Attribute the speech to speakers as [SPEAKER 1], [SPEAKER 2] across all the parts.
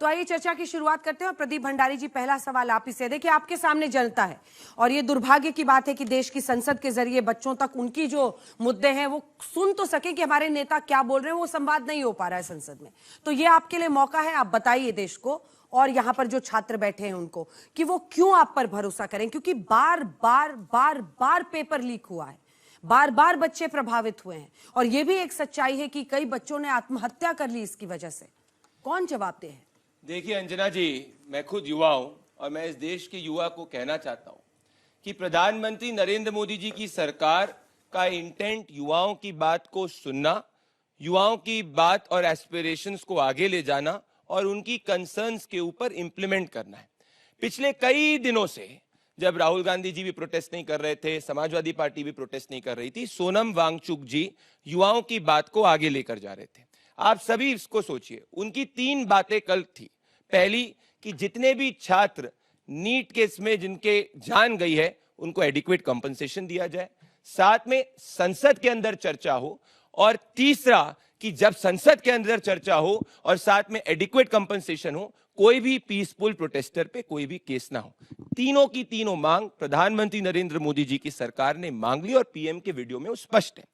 [SPEAKER 1] तो आइए चर्चा की शुरुआत करते हैं। और प्रदीप भंडारी जी, पहला सवाल आप ही से। देखिए, आपके सामने जनता है और ये दुर्भाग्य की बात है कि देश की संसद के जरिए बच्चों तक उनकी जो मुद्दे हैं वो सुन तो सके कि हमारे नेता क्या बोल रहे हैं, वो संवाद नहीं हो पा रहा है संसद में। तो ये आपके लिए मौका है, आप बताइए देश को और यहाँ पर जो छात्र बैठे हैं उनको कि वो क्यों आप पर भरोसा करें, क्योंकि बार बार बार बार पेपर लीक हुआ है, बार बार बच्चे प्रभावित हुए हैं और यह भी एक सच्चाई है कि कई बच्चों ने आत्महत्या कर ली इसकी वजह से। कौन जवाब दे?
[SPEAKER 2] देखिए अंजना जी, मैं खुद युवा हूं और मैं इस देश के युवा को कहना चाहता हूं कि प्रधानमंत्री नरेंद्र मोदी जी की सरकार का इंटेंट युवाओं की बात को सुनना, युवाओं की बात और एस्पिरेशंस को आगे ले जाना और उनकी कंसर्न्स के ऊपर इंप्लीमेंट करना है। पिछले कई दिनों से जब राहुल गांधी जी भी प्रोटेस्ट नहीं कर रहे थे, समाजवादी पार्टी भी प्रोटेस्ट नहीं कर रही थी, सोनम वांगचुक जी युवाओं की बात को आगे लेकर जा रहे थे। आप सभी इसको सोचिए, उनकी 3 बातें कल थी। पहली कि जितने भी छात्र नीट केस में जिनके जान गई है उनको एडिक्वेट कंपनसेशन दिया जाए, साथ में संसद के अंदर चर्चा हो, और तीसरा कि जब संसद के अंदर चर्चा हो और साथ में एडिक्वेट कंपनसेशन हो, कोई भी पीसफुल प्रोटेस्टर पे कोई भी केस ना हो। तीनों की तीनों मांग प्रधानमंत्री नरेंद्र मोदी जी की सरकार ने मांग ली और पीएम के वीडियो में वो स्पष्ट है।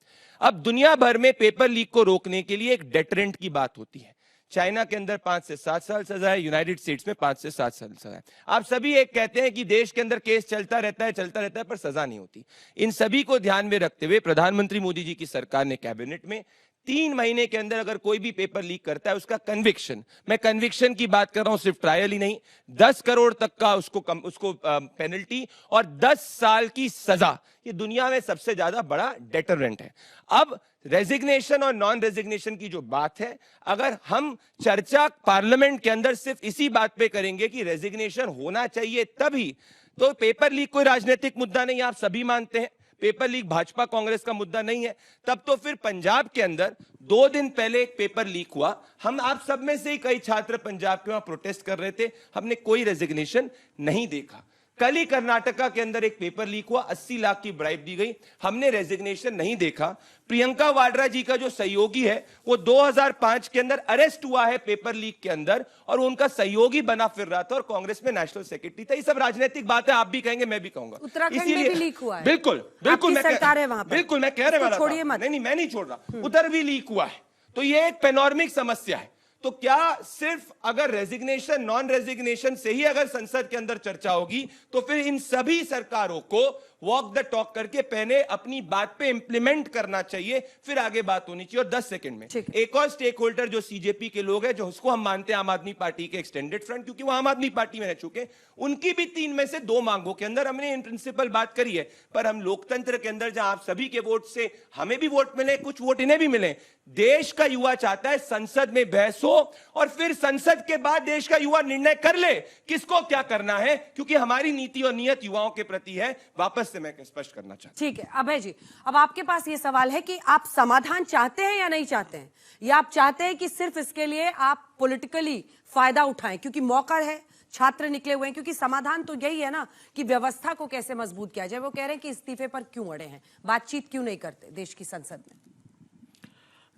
[SPEAKER 2] अब दुनिया भर में पेपर लीक को रोकने के लिए एक डेटरेंट की बात होती है। चाइना के अंदर 5 से 7 साल सजा है, यूनाइटेड स्टेट्स में 5 से 7 साल सजा है। आप सभी एक कहते हैं कि देश के अंदर केस चलता रहता है पर सजा नहीं होती। इन सभी को ध्यान में रखते हुए प्रधानमंत्री मोदी जी की सरकार ने कैबिनेट में 3 महीने के अंदर अगर कोई भी पेपर लीक करता है उसका कन्विक्शन, मैं कन्विक्शन की बात कर रहा हूं, सिर्फ ट्रायल ही नहीं, 10 करोड़ तक का उसको पेनल्टी और 10 साल की सजा, ये दुनिया में सबसे ज्यादा बड़ा डेटरेंट है। अब रेजिग्नेशन और नॉन रेजिग्नेशन की जो बात है, अगर हम चर्चा पार्लियामेंट के अंदर सिर्फ इसी बात पे करेंगे कि रेजिग्नेशन होना चाहिए तभी, तो पेपर लीक कोई राजनीतिक मुद्दा नहीं, आप सभी मानते हैं। पेपर लीक भाजपा कांग्रेस का मुद्दा नहीं है। तब तो फिर पंजाब के अंदर 2 दिन पहले एक पेपर लीक हुआ, हम आप सब में से ही कई छात्र पंजाब के वहां प्रोटेस्ट कर रहे थे, हमने कोई रेजिग्नेशन नहीं देखा। कल ही कर्नाटका के अंदर एक पेपर लीक हुआ, 80 लाख की ब्राइब दी गई, हमने रेजिग्नेशन नहीं देखा। प्रियंका वाड्रा जी का जो सहयोगी है वो 2005 के अंदर अरेस्ट हुआ है पेपर लीक के अंदर और उनका सहयोगी बना फिर रहा था और कांग्रेस में नेशनल सेक्रेटरी था। ये सब राजनीतिक बात है, आप भी कहेंगे मैं भी कहूंगा।
[SPEAKER 1] उत्तराखंड में भी लीक हुआ है।
[SPEAKER 2] बिल्कुल बिल्कुल,
[SPEAKER 1] सरकार है वहां पर।
[SPEAKER 2] बिल्कुल मैं कह रहे वाला था, नहीं मैं नहीं छोड़ रहा, उधर भी लीक हुआ है। तो ये एक पेनोर्मिक समस्या है। तो क्या सिर्फ अगर रेजिग्नेशन नॉन रेजिग्नेशन से ही अगर संसद के अंदर चर्चा होगी तो फिर इन सभी सरकारों को वॉक द टॉक करके पहले अपनी बात पे इंप्लीमेंट करना चाहिए, फिर आगे बात होनी चाहिए। और 10 सेकंड में एक और स्टेक होल्डर जो सीजेपी के लोग हैं, जो उसको हम मानते हैं आम आदमी पार्टी के एक्सटेंडेड फ्रंट, क्योंकि वो आम आदमी पार्टी में रह चुके, उनकी भी 3 में से 2 मांगों के अंदर हमने इन प्रिंसिपल बात करी है। पर हम लोकतंत्र के अंदर जहां आप सभी के वोट से हमें भी वोट मिले, कुछ वोट इन्हें भी मिले, देश का युवा चाहता है संसद में बहस हो और फिर संसद के बाद देश का युवा निर्णय कर ले किसको क्या करना है, क्योंकि हमारी नीति और नियत युवाओं के प्रति है। वापस से मैं स्पष्ट करना चाहता हूं।
[SPEAKER 1] ठीक है अभय जी, अब आपके पास ये सवाल है कि आप समाधान चाहते हैं या नहीं चाहते हैं, या आप चाहते हैं कि सिर्फ इसके लिए आप पॉलिटिकली फायदा उठाएं क्योंकि मौका है, छात्र निकले हुए हैं। क्योंकि समाधान तो यही है ना कि व्यवस्था को कैसे मजबूत किया जाए। वो कह रहे हैं कि इस्तीफे पर क्यों अड़े हैं, बातचीत क्यों नहीं करते देश की संसद में।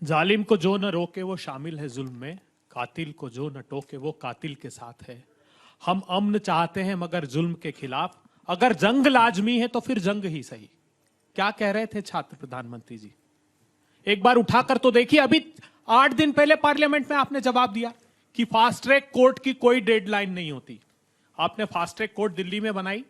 [SPEAKER 3] जालिम को जो न रोके वो शामिल है जुल्म में, कातिल को जो न टोके वो कातिल के साथ है। हम अमन चाहते हैं मगर जुल्म के खिलाफ, अगर जंग लाजमी है तो फिर जंग ही सही। क्या कह रहे थे छात्र प्रधानमंत्री जी, एक बार उठाकर तो देखिए। अभी 8 दिन पहले पार्लियामेंट में आपने जवाब दिया कि फास्ट ट्रैक कोर्ट की कोई डेडलाइन नहीं होती। आपने फास्ट ट्रैक कोर्ट दिल्ली में बनाई,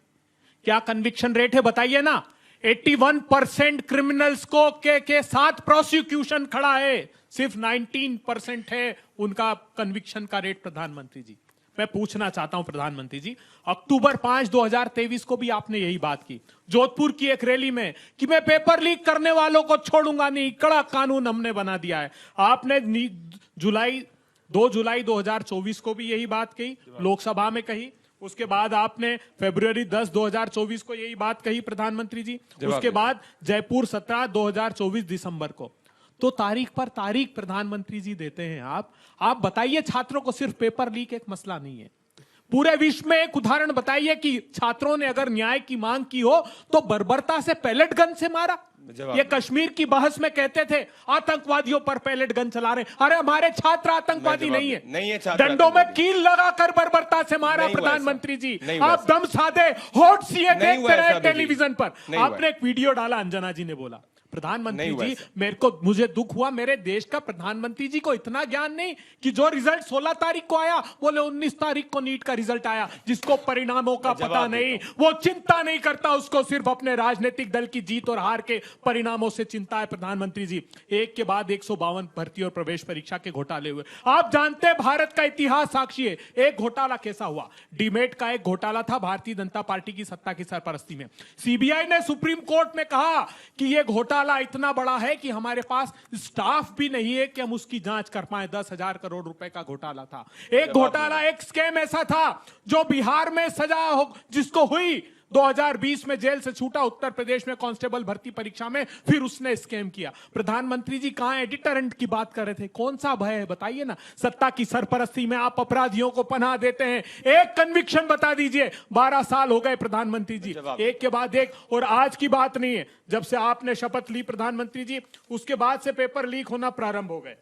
[SPEAKER 3] क्या कन्विक्शन रेट है बताइए ना। 81% क्रिमिनल्स को के साथ प्रोसिक्यूशन खड़ा है, सिर्फ 19% है उनका कन्विक्शन का रेट। प्रधानमंत्री जी मैं पूछना चाहता हूं प्रधानमंत्री जी, अक्टूबर 5, 2023 को भी आपने यही बात की जोधपुर की एक रैली में कि मैं पेपर लीक करने वालों को छोड़ूंगा नहीं, कड़ा कानून हमने बना दिया है। आपने 2 जुलाई 2024 को भी यही बात कही, लोकसभा में कही। उसके बाद आपने फरवरी 10, 2024 को यही बात कही प्रधानमंत्री जी। उसके बाद जयपुर 17, 2024 दिसंबर को। तो तारीख पर तारीख प्रधानमंत्री जी देते हैं आप बताइए छात्रों को सिर्फ पेपर लीक एक मसला नहीं है। पूरे विश्व में एक उदाहरण बताइए कि छात्रों ने अगर न्याय की मांग की हो तो बर्बरता से पैलेट गन से मारा। ये कश्मीर की बहस में कहते थे आतंकवादियों पर पैलेट गन चला रहे, अरे हमारे छात्र आतंकवादी नहीं है, डंडों में कील लगाकर बर्बरता से मारा। प्रधानमंत्री जी आप दम साधे होठ सीए देखते रहे टेलीविजन पर। आपने एक वीडियो डाला, अंजना जी ने बोला प्रधानमंत्री जी मुझे दुख हुआ, मेरे देश का प्रधानमंत्री जी को इतना ज्ञान नहीं कि जो रिजल्ट 16 तारीख को आया बोले 19 तारीख को नीट का रिजल्ट आया, जिसको परिणामों का पता नहीं, वो चिंता नहीं करता, उसको सिर्फ अपने राजनीतिक दल की जीत और हार के परिणामों से चिंता है। प्रधानमंत्री जी एक के बाद 152 भर्ती और प्रवेश परीक्षा के घोटाले हुए। आप जानते हैं भारत का इतिहास साक्षी है, एक घोटाला कैसा हुआ, डीमेट का एक घोटाला था भारतीय जनता पार्टी की सत्ता की सरपरस्ती में। सीबीआई ने सुप्रीम कोर्ट में कहा कि यह घोटाला इतना बड़ा है कि हमारे पास स्टाफ भी नहीं है कि हम उसकी जांच कर पाए। 10,000 करोड़ रुपए का घोटाला था। एक घोटाला, एक स्कैम ऐसा था जो बिहार में सजा जिसको हुई 2020 में जेल से छूटा, उत्तर प्रदेश में कांस्टेबल भर्ती परीक्षा में फिर उसने स्कैम किया। प्रधानमंत्री जी कहां है? डिटरेंट की बात कर रहे थे, कौन सा भय है बताइए ना। सत्ता की सरपरस्ती में आप अपराधियों को पनाह देते हैं। एक कन्विक्शन बता दीजिए, 12 साल हो गए प्रधानमंत्री जी, एक के बाद एक। और आज की बात नहीं है, जब से आपने शपथ ली प्रधानमंत्री जी उसके बाद से पेपर लीक होना प्रारंभ हो गए।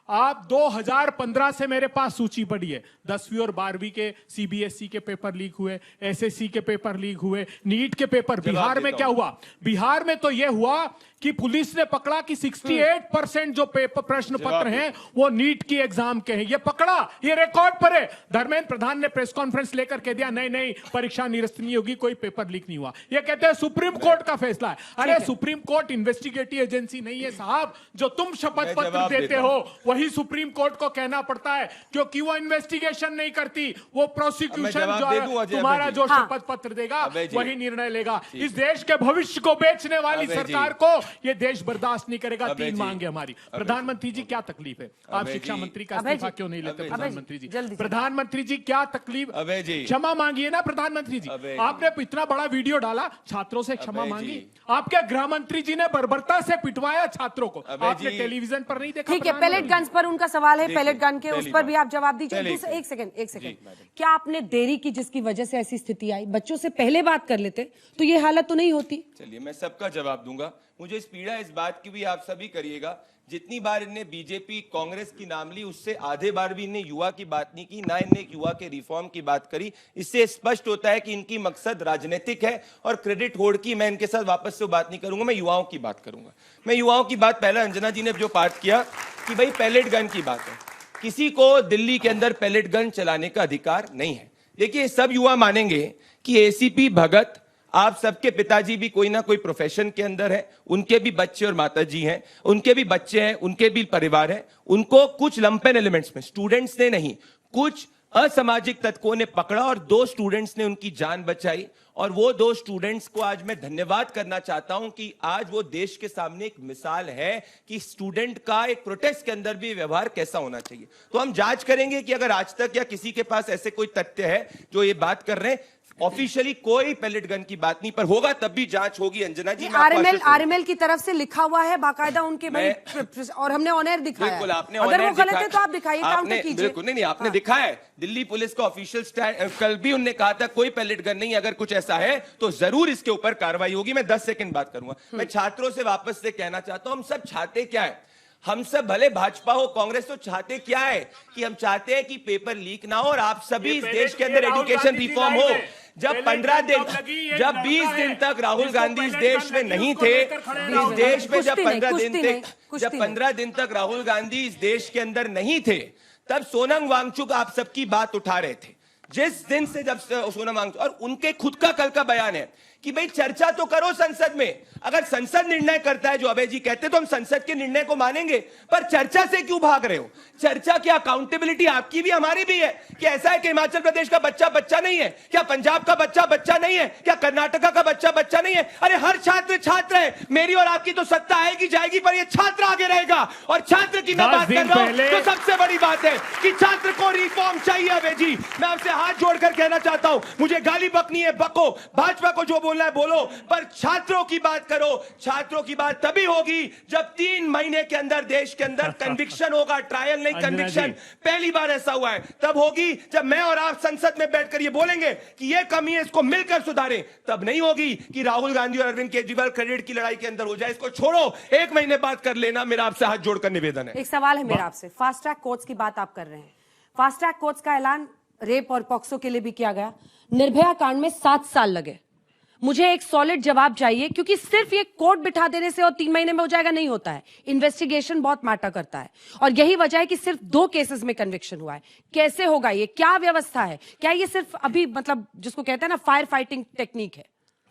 [SPEAKER 3] आप 2015 से मेरे पास सूची पड़ी है, 10वीं और 12वीं के सीबीएसई के पेपर लीक हुए, एसएससी के पेपर लीक हुए, नीट के पेपर। बिहार में क्या हुआ? बिहार में तो यह हुआ कि पुलिस ने पकड़ा कि 68% जो पेपर प्रश्न पत्र हैं वो नीट की एग्जाम के हैं। ये पकड़ा, ये रिकॉर्ड पर है। धर्मेंद्र प्रधान ने प्रेस कॉन्फ्रेंस लेकर कह दिया नहीं नहीं परीक्षा निरस्त नहीं होगी, कोई पेपर लीक नहीं हुआ। ये कहते हैं सुप्रीम कोर्ट का फैसला है। अरे सुप्रीम कोर्ट इन्वेस्टिगेटिव एजेंसी नहीं है साहब, जो तुम शपथ पत्र देते हो वही सुप्रीम कोर्ट को कहना पड़ता है, क्योंकि वो इन्वेस्टिगेशन नहीं करती, वो प्रोसिक्यूशन जो तुम्हारा जो शपथ पत्र देगा वही निर्णय लेगा। इस देश के भविष्य को बेचने वाली सरकार को ये देश बर्दाश्त नहीं करेगा। 3 मांगे हमारी। प्रधानमंत्री जी क्या तकलीफ है? आप शिक्षा मंत्री का इस्तीफा क्यों नहीं लेते? प्रधानमंत्री जी, प्रधानमंत्री जी क्या तकलीफ? क्षमा मांगिए ना प्रधानमंत्री जी। आपने इतना बड़ा वीडियो डाला, छात्रों से क्षमा मांगी। आपके गृह मंत्री जी ने बर्बरता से पिटवाया छात्रों को, आपने टेलीविजन पर नहीं देखा।
[SPEAKER 1] ठीक है, पैलेट गन्स पर उनका सवाल है, पैलेट गन के उस पर भी आप जवाब दीजिए। एक सेकंड, क्या आपने देरी की जिसकी वजह से ऐसी स्थिति आई? बच्चों से पहले बात कर लेते तो ये हालत तो नहीं होती।
[SPEAKER 2] चलिए मैं सबका जवाब दूंगा। मुझे इस पीड़ा इस बात की भी आप सभी करिएगा, जितनी बार इनने बीजेपी कांग्रेस की नाम ली उससे आधे बार भी इनने युवा की बात नहीं की, ना इनने युवा के रिफॉर्म की बात करी। इससे स्पष्ट होता है कि इनकी मकसद राजनीतिक है और क्रेडिट होड़ की। मैं इनके साथ वापस से बात नहीं करूंगा, मैं युवाओं की बात करूंगा। मैं युवाओं की बात, पहले अंजना जी ने जो पाठ किया कि भाई पैलेट गन की बात है, किसी को दिल्ली के अंदर पैलेट गन चलाने का अधिकार नहीं है। देखिए सब युवा मानेंगे कि एसीपी भगत, आप सबके पिताजी भी कोई ना कोई प्रोफेशन के अंदर है, उनके भी बच्चे और माताजी हैं, उनके भी बच्चे हैं, उनके भी परिवार है। उनको कुछ लंपेन एलिमेंट्स में, स्टूडेंट्स ने नहीं, कुछ असामाजिक तत्वों ने पकड़ा और 2 स्टूडेंट्स ने उनकी जान बचाई। और वो 2 स्टूडेंट्स को आज मैं धन्यवाद करना चाहता हूं कि आज वो देश के सामने एक मिसाल है कि स्टूडेंट का एक प्रोटेस्ट के अंदर भी व्यवहार कैसा होना चाहिए। तो हम जांच करेंगे कि अगर आज तक या किसी के पास ऐसे कोई तथ्य है जो ये बात कर रहे हैं। ऑफिशियली कोई पैलेट गन की बात नहीं, पर होगा तब भी जांच होगी। अंजना जी,
[SPEAKER 1] आरएमएल की तरफ से लिखा हुआ है बाकायदा उनके भाई, और हमने ऑनर दिखाया।
[SPEAKER 2] बिल्कुल, आपने
[SPEAKER 1] अगर वो गलत है तो आप दिखाइए, काउंटर कीजिए।
[SPEAKER 2] बिल्कुल नहीं, आपने दिखाया है। दिल्ली पुलिस का ऑफिशियल स्टैंड, कल भी उन्होंने कहा था कोई पैलेट गन नहीं, अगर कुछ ऐसा है तो जरूर इसके ऊपर कार्रवाई होगी। मैं 10 सेकंड बात करूंगा। मैं छात्रों से वापस से कहना चाहता हूं, हम सब चाहते क्या है? हम सब, भले भाजपा हो कांग्रेस, तो चाहते क्या है कि हम चाहते हैं कि पेपर लीक ना हो और आप सभी इस देश के अंदर एजुकेशन रिफॉर्म हो। जब 15 दिन, जब 20 दिन तक राहुल गांधी इस देश में नहीं थे, इस देश में जब 15 दिन तक राहुल गांधी इस देश के अंदर नहीं थे, तब सोनम वांगचुक आप सबकी बात उठा रहे थे। जिस दिन से जब सोनम वांगचुक, और उनके खुद का कल का बयान है कि भाई चर्चा तो करो संसद में। अगर संसद निर्णय करता है जो अभय जी कहते, तो हम संसद के निर्णय को मानेंगे, पर चर्चा से क्यों भाग रहे हो? चर्चा की अकाउंटेबिलिटी आपकी भी हमारी भी है कि ऐसा है कि हिमाचल प्रदेश का बच्चा बच्चा नहीं है क्या? पंजाब का बच्चा बच्चा नहीं है क्या? कर्नाटका का बच्चा बच्चा नहीं है? अरे हर छात्र छात्र है। मेरी और आपकी तो सत्ता आएगी जाएगी, पर ये छात्र आगे रहेगा। और छात्र की मैं बात कर रहा हूं तो सबसे बड़ी बात है कि छात्र को रिफॉर्म चाहिए। अभय जी, मैं आपसे हाथ जोड़कर कहना चाहता हूं, मुझे गाली बकनी है बको, भाजपा को जो बोलना है बोलो, पर छात्रों की बात करो। छात्रों की बात तभी होगी जब 3 महीने के अंदर देश के अंदर कन्विक्शन होगा, ट्रायल नहीं कन्विक्शन। पहली बार ऐसा हुआ है, तब होगी जब मैं और आप संसद में बैठकर ये बोलेंगे कि ये कमी है, इसको मिलकर सुधारें। तब नहीं होगी कि राहुल गांधी और अरविंद केजरीवाल क्रेडिट की लड़ाई के अंदर हो जाए। इसको छोड़ो, 1 महीने बात कर लेना, मेरा आपसे हाथ जोड़कर निवेदन है।
[SPEAKER 1] एक सवाल है मेरा आपसे, फास्ट ट्रैक कोर्ट्स की बात आप कर रहे हैं। फास्ट ट्रैक कोर्ट्स का ऐलान रेप और पॉक्सो के लिए भी किया गया। निर्भया कांड में 7 साल लगे। मुझे एक सॉलिड जवाब चाहिए, क्योंकि सिर्फ ये कोर्ट बिठा देने से और 3 महीने में हो जाएगा नहीं होता है। इन्वेस्टिगेशन बहुत मैटर करता है, और यही वजह है कि सिर्फ 2 केसेस में कन्विक्शन हुआ है। कैसे होगा ये? क्या व्यवस्था है? क्या ये सिर्फ अभी मतलब जिसको कहते हैं ना फायर फाइटिंग टेक्निक है?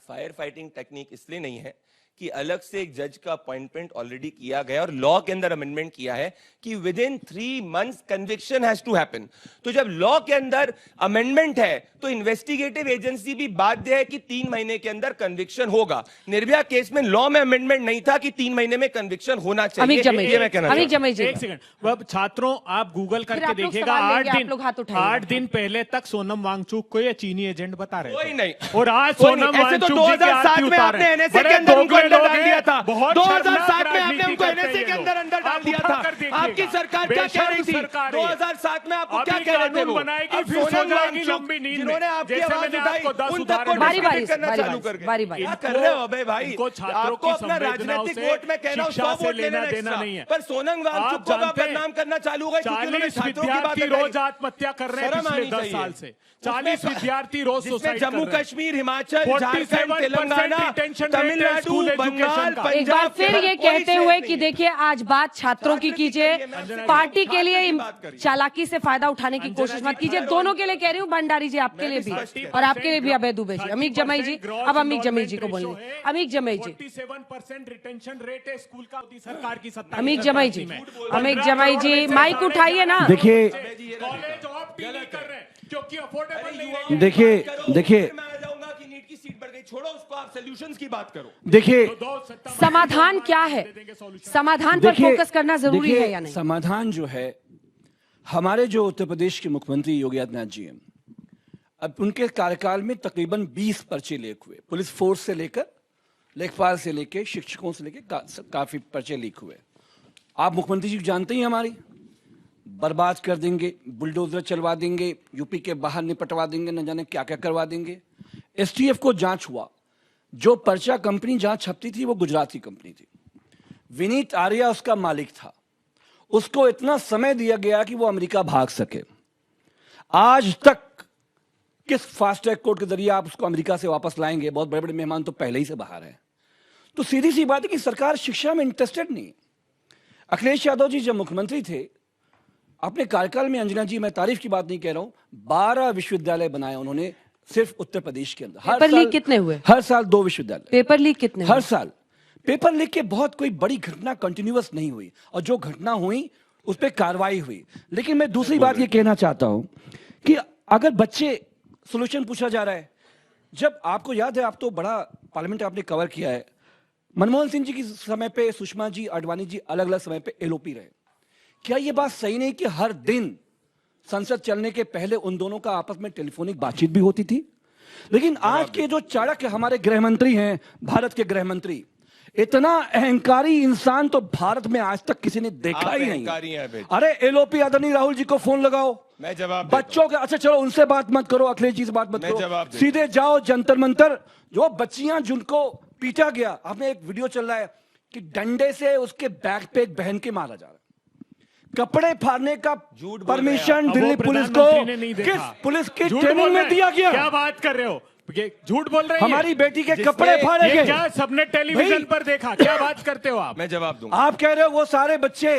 [SPEAKER 2] फायर फाइटिंग टेक्निक इसलिए नहीं है कि अलग से एक जज का अपॉइंटमेंट ऑलरेडी किया गया और लॉ के अंदर अमेंडमेंट किया है कि within 3 months conviction has to happen. तो जब लॉ के अंदर अमेंडमेंट है तो इन्वेस्टिगेटिव एजेंसी भी बाध्य है कि 3 महीने के अंदर कन्विक्शन होगा। निर्भया केस में लॉ में अमेंडमेंट नहीं था कि 3 महीने में कन्विक्शन होना चाहिए।
[SPEAKER 1] अमित जमेई,
[SPEAKER 2] ये मैं कहना
[SPEAKER 1] अमित
[SPEAKER 2] चाहता हूं।
[SPEAKER 1] जमेई जी,
[SPEAKER 3] एक सेकंड, वह छात्रों आप गूगल
[SPEAKER 1] फिर
[SPEAKER 3] करके
[SPEAKER 1] आप लोग
[SPEAKER 3] देखिएगा।
[SPEAKER 1] सवाल
[SPEAKER 3] 8
[SPEAKER 1] लेंगे,
[SPEAKER 3] दिन
[SPEAKER 1] आप लोग हाथ उठाइएगा।
[SPEAKER 3] 8 दिन पहले तक सोनम वांगचुक को ये चीनी एजेंट बता रहे
[SPEAKER 2] कोई
[SPEAKER 3] थे।
[SPEAKER 2] नहीं।
[SPEAKER 3] और आज
[SPEAKER 2] कोई
[SPEAKER 3] सोनम
[SPEAKER 2] नहीं। ऐसे तो
[SPEAKER 3] वांगचुक जी की
[SPEAKER 2] 2007
[SPEAKER 3] आरती
[SPEAKER 2] में
[SPEAKER 3] उतार
[SPEAKER 2] आपने
[SPEAKER 3] रहे हैं।
[SPEAKER 2] एनएसए के
[SPEAKER 3] बड़े
[SPEAKER 2] अंदर उनको
[SPEAKER 3] दोगले
[SPEAKER 2] अंदर
[SPEAKER 3] लोग
[SPEAKER 2] डाल
[SPEAKER 3] हैं,
[SPEAKER 2] दिया था।
[SPEAKER 3] बहुत
[SPEAKER 2] 2007 में आपने
[SPEAKER 3] राजनीति
[SPEAKER 2] उनको
[SPEAKER 3] करते
[SPEAKER 2] एनएसए
[SPEAKER 3] हैं
[SPEAKER 2] के
[SPEAKER 3] ये
[SPEAKER 2] अंदर
[SPEAKER 3] लोग।
[SPEAKER 2] अंदर डाल
[SPEAKER 3] आप
[SPEAKER 2] दिया
[SPEAKER 3] उठा
[SPEAKER 2] था।
[SPEAKER 3] कर देखिएगा।
[SPEAKER 2] आपकी सरकार क्या कह रही थी?
[SPEAKER 3] बेशर्म सरकार है ये।
[SPEAKER 2] 2007 में आपको क्या
[SPEAKER 3] अभी
[SPEAKER 2] कह रहे थे
[SPEAKER 3] कानून
[SPEAKER 2] वो?
[SPEAKER 3] बनाएगी,
[SPEAKER 2] अब
[SPEAKER 3] फिर
[SPEAKER 2] सोनम
[SPEAKER 3] सो जाएगी
[SPEAKER 2] वांगचुक
[SPEAKER 3] लंबी नींद में।
[SPEAKER 2] जिन्होंने आपकी
[SPEAKER 3] जैसे
[SPEAKER 2] आवाज
[SPEAKER 3] मैंने
[SPEAKER 2] उठाई
[SPEAKER 3] आपको 10
[SPEAKER 2] उन तक को
[SPEAKER 3] उदाहरण
[SPEAKER 2] डिस्क्रेडिट
[SPEAKER 1] बारी-बारी
[SPEAKER 2] करना
[SPEAKER 1] से,
[SPEAKER 2] चालू कर गए।
[SPEAKER 1] बारी-बारी।
[SPEAKER 2] क्या कर रहे हो अबे भाई?
[SPEAKER 3] इनको छात्रों
[SPEAKER 2] आपको
[SPEAKER 3] की
[SPEAKER 2] अपना
[SPEAKER 3] संवेदनाओं
[SPEAKER 2] राजनीतिक
[SPEAKER 3] से
[SPEAKER 2] वोट में कहना
[SPEAKER 3] शिक्षा
[SPEAKER 2] 100
[SPEAKER 3] से
[SPEAKER 2] वोट लेना
[SPEAKER 3] लेना देना
[SPEAKER 2] extra।
[SPEAKER 3] नहीं है।
[SPEAKER 2] पर सोनम वांगचुक को आप बदनाम करना चालू हो गए क्योंकि उन्होंने
[SPEAKER 3] 40
[SPEAKER 2] छात्रों की बात
[SPEAKER 3] विद्यार्थी
[SPEAKER 2] बताई।
[SPEAKER 3] रोज आत्महत्या कर रहे हैं
[SPEAKER 2] शर्म
[SPEAKER 3] पिछले
[SPEAKER 2] आनी
[SPEAKER 3] 10
[SPEAKER 2] चाहिए।
[SPEAKER 3] साल से। 40 विद्यार्थी रोज
[SPEAKER 2] जिसमें
[SPEAKER 3] सुसाइड कर
[SPEAKER 2] जम्मू
[SPEAKER 3] रहे हैं।
[SPEAKER 2] कश्मीर, हिमाचल,
[SPEAKER 3] 47%
[SPEAKER 2] झारखंड, तेलंगाना,
[SPEAKER 3] retention rate है
[SPEAKER 2] तमिलनाडु,
[SPEAKER 3] स्कूल
[SPEAKER 2] बंगाल,
[SPEAKER 3] एजुकेशन का।
[SPEAKER 1] एक बार
[SPEAKER 2] पंजाब,
[SPEAKER 1] फिर ये
[SPEAKER 2] कोई
[SPEAKER 1] कहते
[SPEAKER 2] स्टेट
[SPEAKER 1] हुए
[SPEAKER 2] नहीं
[SPEAKER 1] कि
[SPEAKER 2] है।
[SPEAKER 1] देखिए आज बात छात्रों की
[SPEAKER 2] छात्र की
[SPEAKER 1] कीजिए,
[SPEAKER 2] करिए, मैं आपसे
[SPEAKER 1] पार्टी
[SPEAKER 2] छात्र
[SPEAKER 1] के लिए
[SPEAKER 2] की बात करिए।
[SPEAKER 1] चालाकी से फायदा उठाने की कोशिश मत कीजिए। दोनों के लिए कह रही हूँ, भंडारी जी आपके लिए भी और आपके लिए भी, अभय दुबे जी। अमित जमेई जी, अब अमित जमेई जी को बोलिए। अमित जमेई जी,
[SPEAKER 3] 47% रिटेंशन रेट है स्कूल का सरकार की सत्ता।
[SPEAKER 1] अमित जमेई जी, अमित जमेई जी, माइक उठाइए ना।
[SPEAKER 4] देखिए
[SPEAKER 3] कॉलेज ऑफ नहीं कर रहे हैं क्योंकि अफोर्डेबल नहीं है।
[SPEAKER 4] देखिए
[SPEAKER 2] मैं आ जाऊंगा कि नीट की सीट बढ़ गई, छोड़ो उसको, आप सॉल्यूशंस की बात करो।
[SPEAKER 4] देखिए
[SPEAKER 1] समाधान क्या है? समाधान पर
[SPEAKER 4] देखिए
[SPEAKER 1] फोकस करना जरूरी
[SPEAKER 4] देखिए,
[SPEAKER 1] है या नहीं?
[SPEAKER 4] समाधान जो है, हमारे जो उत्तर प्रदेश के मुख्यमंत्री योगी आदित्यनाथ जी हैं, अब उनके कार्यकाल में तकरीबन 20 पर्चे लीक हुए। पुलिस फोर्स से लेकर, लेखपाल से लेकर, शिक्षकों से लेकर काफी पर्चे लीक हुए। आप मुख्यमंत्री जी जानते ही, हमारी बर्बाद कर देंगे, बुलडोजर चलवा देंगे, यूपी के बाहर निपटवा देंगे, न जाने क्या क्या करवा देंगे। एसटीएफ को जांच हुआ, जो पर्चा कंपनी जहां छपती थी वो गुजरात की कंपनी थी। विनीत आर्या उसका मालिक था। उसको इतना समय दिया गया कि वो अमेरिका भाग सके। आज तक किस फास्ट ट्रैक कोर्ट के जरिए आप उसको अमेरिका से वापस लाएंगे? बहुत बड़े बड़े मेहमान तो पहले ही से बाहर हैं। तो सीधी सी बात है कि सरकार शिक्षा में इंटरेस्टेड नहीं। अखिलेश यादव जी जब मुख्यमंत्री थे, अपने कार्यकाल में, अंजना जी मैं तारीफ की बात नहीं कह रहा हूं, 12 विश्वविद्यालय बनाए उन्होंने सिर्फ उत्तर प्रदेश के अंदर।
[SPEAKER 1] पेपर लीक कितने हुए?
[SPEAKER 4] हर साल 2 विश्वविद्यालय।
[SPEAKER 1] पेपर लीक कितने
[SPEAKER 4] हर
[SPEAKER 1] हुए?
[SPEAKER 4] साल पेपर लीक के बहुत कोई बड़ी घटना कंटिन्यूअस नहीं हुई, और जो घटना हुई उस पर कार्रवाई हुई। लेकिन मैं दूसरी बात ये कहना चाहता हूं कि अगर बच्चे, सोल्यूशन पूछा जा रहा है, जब आपको याद है, आप तो बड़ा पार्लियामेंट आपने कवर किया है, मनमोहन सिंह जी के समय पे सुषमा जी, आडवाणी जी अलग अलग समय पे एलओपी रहे। क्या ये बात सही नहीं कि हर दिन संसद चलने के पहले उन दोनों का आपस में टेलीफोनिक बातचीत भी होती थी? लेकिन आज के जो चाणक्य हमारे गृह मंत्री हैं, भारत के गृह मंत्री, इतना अहंकारी इंसान तो भारत में आज तक किसी ने देखा
[SPEAKER 2] आप
[SPEAKER 4] ही
[SPEAKER 2] अहंकारी हैं
[SPEAKER 4] नहीं।
[SPEAKER 2] अभय।
[SPEAKER 4] अरे एलओपी आदरणीय राहुल जी को फोन लगाओ,
[SPEAKER 2] मैं जवाब देता
[SPEAKER 4] बच्चों के, अच्छा चलो उनसे बात मत करो, अखिलेश जी से बात मत
[SPEAKER 2] मैं जवाब
[SPEAKER 4] करो,
[SPEAKER 2] देता
[SPEAKER 4] सीधे जाओ जंतर मंतर। जो बच्चियां जिनको पीटा गया, आपने एक वीडियो चल रहा है कि डंडे से उसके बैक पे एक बहन के मारा जा रहा है। कपड़े फाड़ने का
[SPEAKER 2] झूठ बोल रहे हैं
[SPEAKER 4] परमिशन
[SPEAKER 3] अब
[SPEAKER 4] दिल्ली
[SPEAKER 3] वो
[SPEAKER 4] पुलिस
[SPEAKER 3] प्रधानमंत्री
[SPEAKER 4] को
[SPEAKER 3] ने नहीं
[SPEAKER 4] किस
[SPEAKER 3] देखा।
[SPEAKER 4] पुलिस की
[SPEAKER 3] झूठ
[SPEAKER 4] ट्रेनिंग
[SPEAKER 3] बोल
[SPEAKER 4] में
[SPEAKER 3] रहे
[SPEAKER 4] दिया
[SPEAKER 3] हैं।
[SPEAKER 4] गया?
[SPEAKER 3] क्या बात कर रहे हो? ये झूठ बोल रहे हैं।
[SPEAKER 4] हमारी बेटी के
[SPEAKER 2] जिसने-
[SPEAKER 4] कपड़े फाड़े
[SPEAKER 3] ये
[SPEAKER 4] गए।
[SPEAKER 3] क्या सबने टेलीविजन
[SPEAKER 4] भाई,
[SPEAKER 3] पर देखा? क्या बात करते हो आप?
[SPEAKER 2] मैं जवाब दूंगा।
[SPEAKER 4] आप कह रहे हो वो सारे बच्चे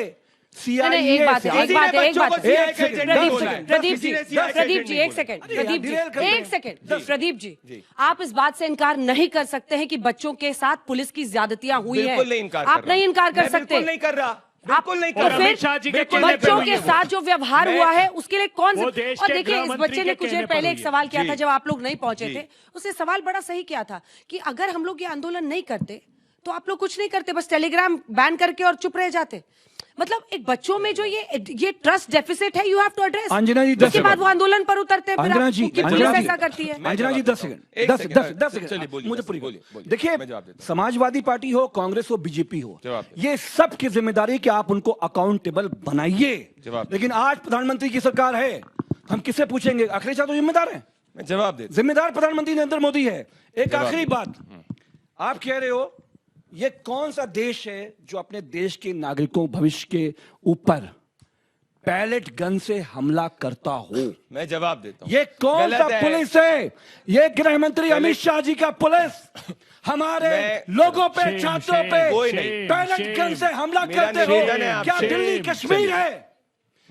[SPEAKER 1] नहीं, एक बात है, एक बात है, एक बात है।
[SPEAKER 4] एक सेकंड,
[SPEAKER 1] प्रदीप जी, प्रदीप जी, एक सेकंड,
[SPEAKER 4] अरे
[SPEAKER 1] प्रदीप जी,
[SPEAKER 4] डिरेल कर रहे
[SPEAKER 1] एक
[SPEAKER 4] हैं।
[SPEAKER 1] सेकंड, प्रदीप जी, आप इस बात से इनकार नहीं कर सकते हैं कि बच्चों के साथ पुलिस की ज्यादतियां हुई हैं।
[SPEAKER 2] बिल्कुल नहीं इनकार कर
[SPEAKER 1] आप
[SPEAKER 2] रहा।
[SPEAKER 1] नहीं इनकार कर
[SPEAKER 2] मैं
[SPEAKER 1] सकते।
[SPEAKER 2] बिल्कुल नहीं कर रहा,
[SPEAKER 1] आप
[SPEAKER 2] बिल्कुल नहीं
[SPEAKER 1] तो
[SPEAKER 2] कर रहा।
[SPEAKER 3] अमित शाह जी के
[SPEAKER 1] फिर
[SPEAKER 3] कहने पे
[SPEAKER 1] बच्चों
[SPEAKER 3] नहीं
[SPEAKER 1] के
[SPEAKER 3] हुआ।
[SPEAKER 1] साथ जो व्यवहार हुआ है उसके लिए कौन
[SPEAKER 3] वो
[SPEAKER 1] सा?
[SPEAKER 3] देश
[SPEAKER 1] और
[SPEAKER 3] के
[SPEAKER 1] देखिए, इस
[SPEAKER 3] गृहमंत्री
[SPEAKER 1] बच्चे ने
[SPEAKER 3] के
[SPEAKER 1] कुछ
[SPEAKER 3] कहने
[SPEAKER 1] देर
[SPEAKER 3] पर
[SPEAKER 1] पहले
[SPEAKER 3] हुई
[SPEAKER 1] एक
[SPEAKER 3] है।
[SPEAKER 1] सवाल किया
[SPEAKER 2] जी।
[SPEAKER 1] था जब आप लोग नहीं पहुंचे थे। उसने सवाल बड़ा सही किया था कि अगर हम लोग ये आंदोलन नहीं करते तो आप लोग कुछ नहीं करते, बस टेलीग्राम बैन करके और चुप रह जाते। मतलब एक बच्चों में जो ये ट्रस्ट डेफिसिट है, you have to address.
[SPEAKER 4] Anjana ji, 10
[SPEAKER 1] उसके बाद वो आंदोलन पर उतरते हैं, फिर
[SPEAKER 4] अंजना जी,
[SPEAKER 1] क्योंकि
[SPEAKER 4] अंजना
[SPEAKER 1] पुलिस
[SPEAKER 4] जी,
[SPEAKER 1] ऐसा करती है।
[SPEAKER 4] अंजना जी, 10 सेकंड,
[SPEAKER 2] एक
[SPEAKER 4] 10
[SPEAKER 2] सेकंड,
[SPEAKER 4] 10
[SPEAKER 2] चलिए,
[SPEAKER 4] सेकंड,
[SPEAKER 2] बोलिए,
[SPEAKER 4] मुझे पूरी
[SPEAKER 2] बोलिए, बोलिए।
[SPEAKER 4] देखिए,
[SPEAKER 2] मैं जवाब देता हूं।
[SPEAKER 4] समाजवादी पार्टी हो, कांग्रेस हो, बीजेपी हो,
[SPEAKER 2] जवाब दें।
[SPEAKER 4] ये सब की जिम्मेदारी कि आप उनको अकाउंटेबल बनाइए।
[SPEAKER 2] जवाब दें।
[SPEAKER 4] लेकिन आज प्रधानमंत्री की सरकार है, हम किससे पूछेंगे? अखिलेश यादव जिम्मेदार है,
[SPEAKER 2] मैं जवाब देता
[SPEAKER 4] जिम्मेदार प्रधानमंत्री नरेंद्र मोदी है। एक
[SPEAKER 2] जवाब
[SPEAKER 4] आखिरी
[SPEAKER 2] दें।
[SPEAKER 4] बात, आप कह रहे हो ये कौन सा देश है जो अपने देश के नागरिकों भविष्य के ऊपर पैलेट गन से हमला करता हो?
[SPEAKER 2] मैं जवाब देता हूं।
[SPEAKER 4] ये कौन
[SPEAKER 2] गलत
[SPEAKER 4] सा
[SPEAKER 2] है।
[SPEAKER 4] पुलिस है? ये गृह मंत्री अमित शाह जी का पुलिस हमारे
[SPEAKER 2] मैं-
[SPEAKER 4] लोगों पे,
[SPEAKER 3] शेम,
[SPEAKER 4] छात्रों
[SPEAKER 3] शेम,
[SPEAKER 4] पे
[SPEAKER 2] कोई नहीं।
[SPEAKER 4] पैलेट गन से हमला
[SPEAKER 2] मेरा
[SPEAKER 4] करते हो।
[SPEAKER 2] निवेदन है
[SPEAKER 4] क्या
[SPEAKER 2] आपसे।
[SPEAKER 4] दिल्ली कश्मीर
[SPEAKER 2] चलिए।
[SPEAKER 4] है?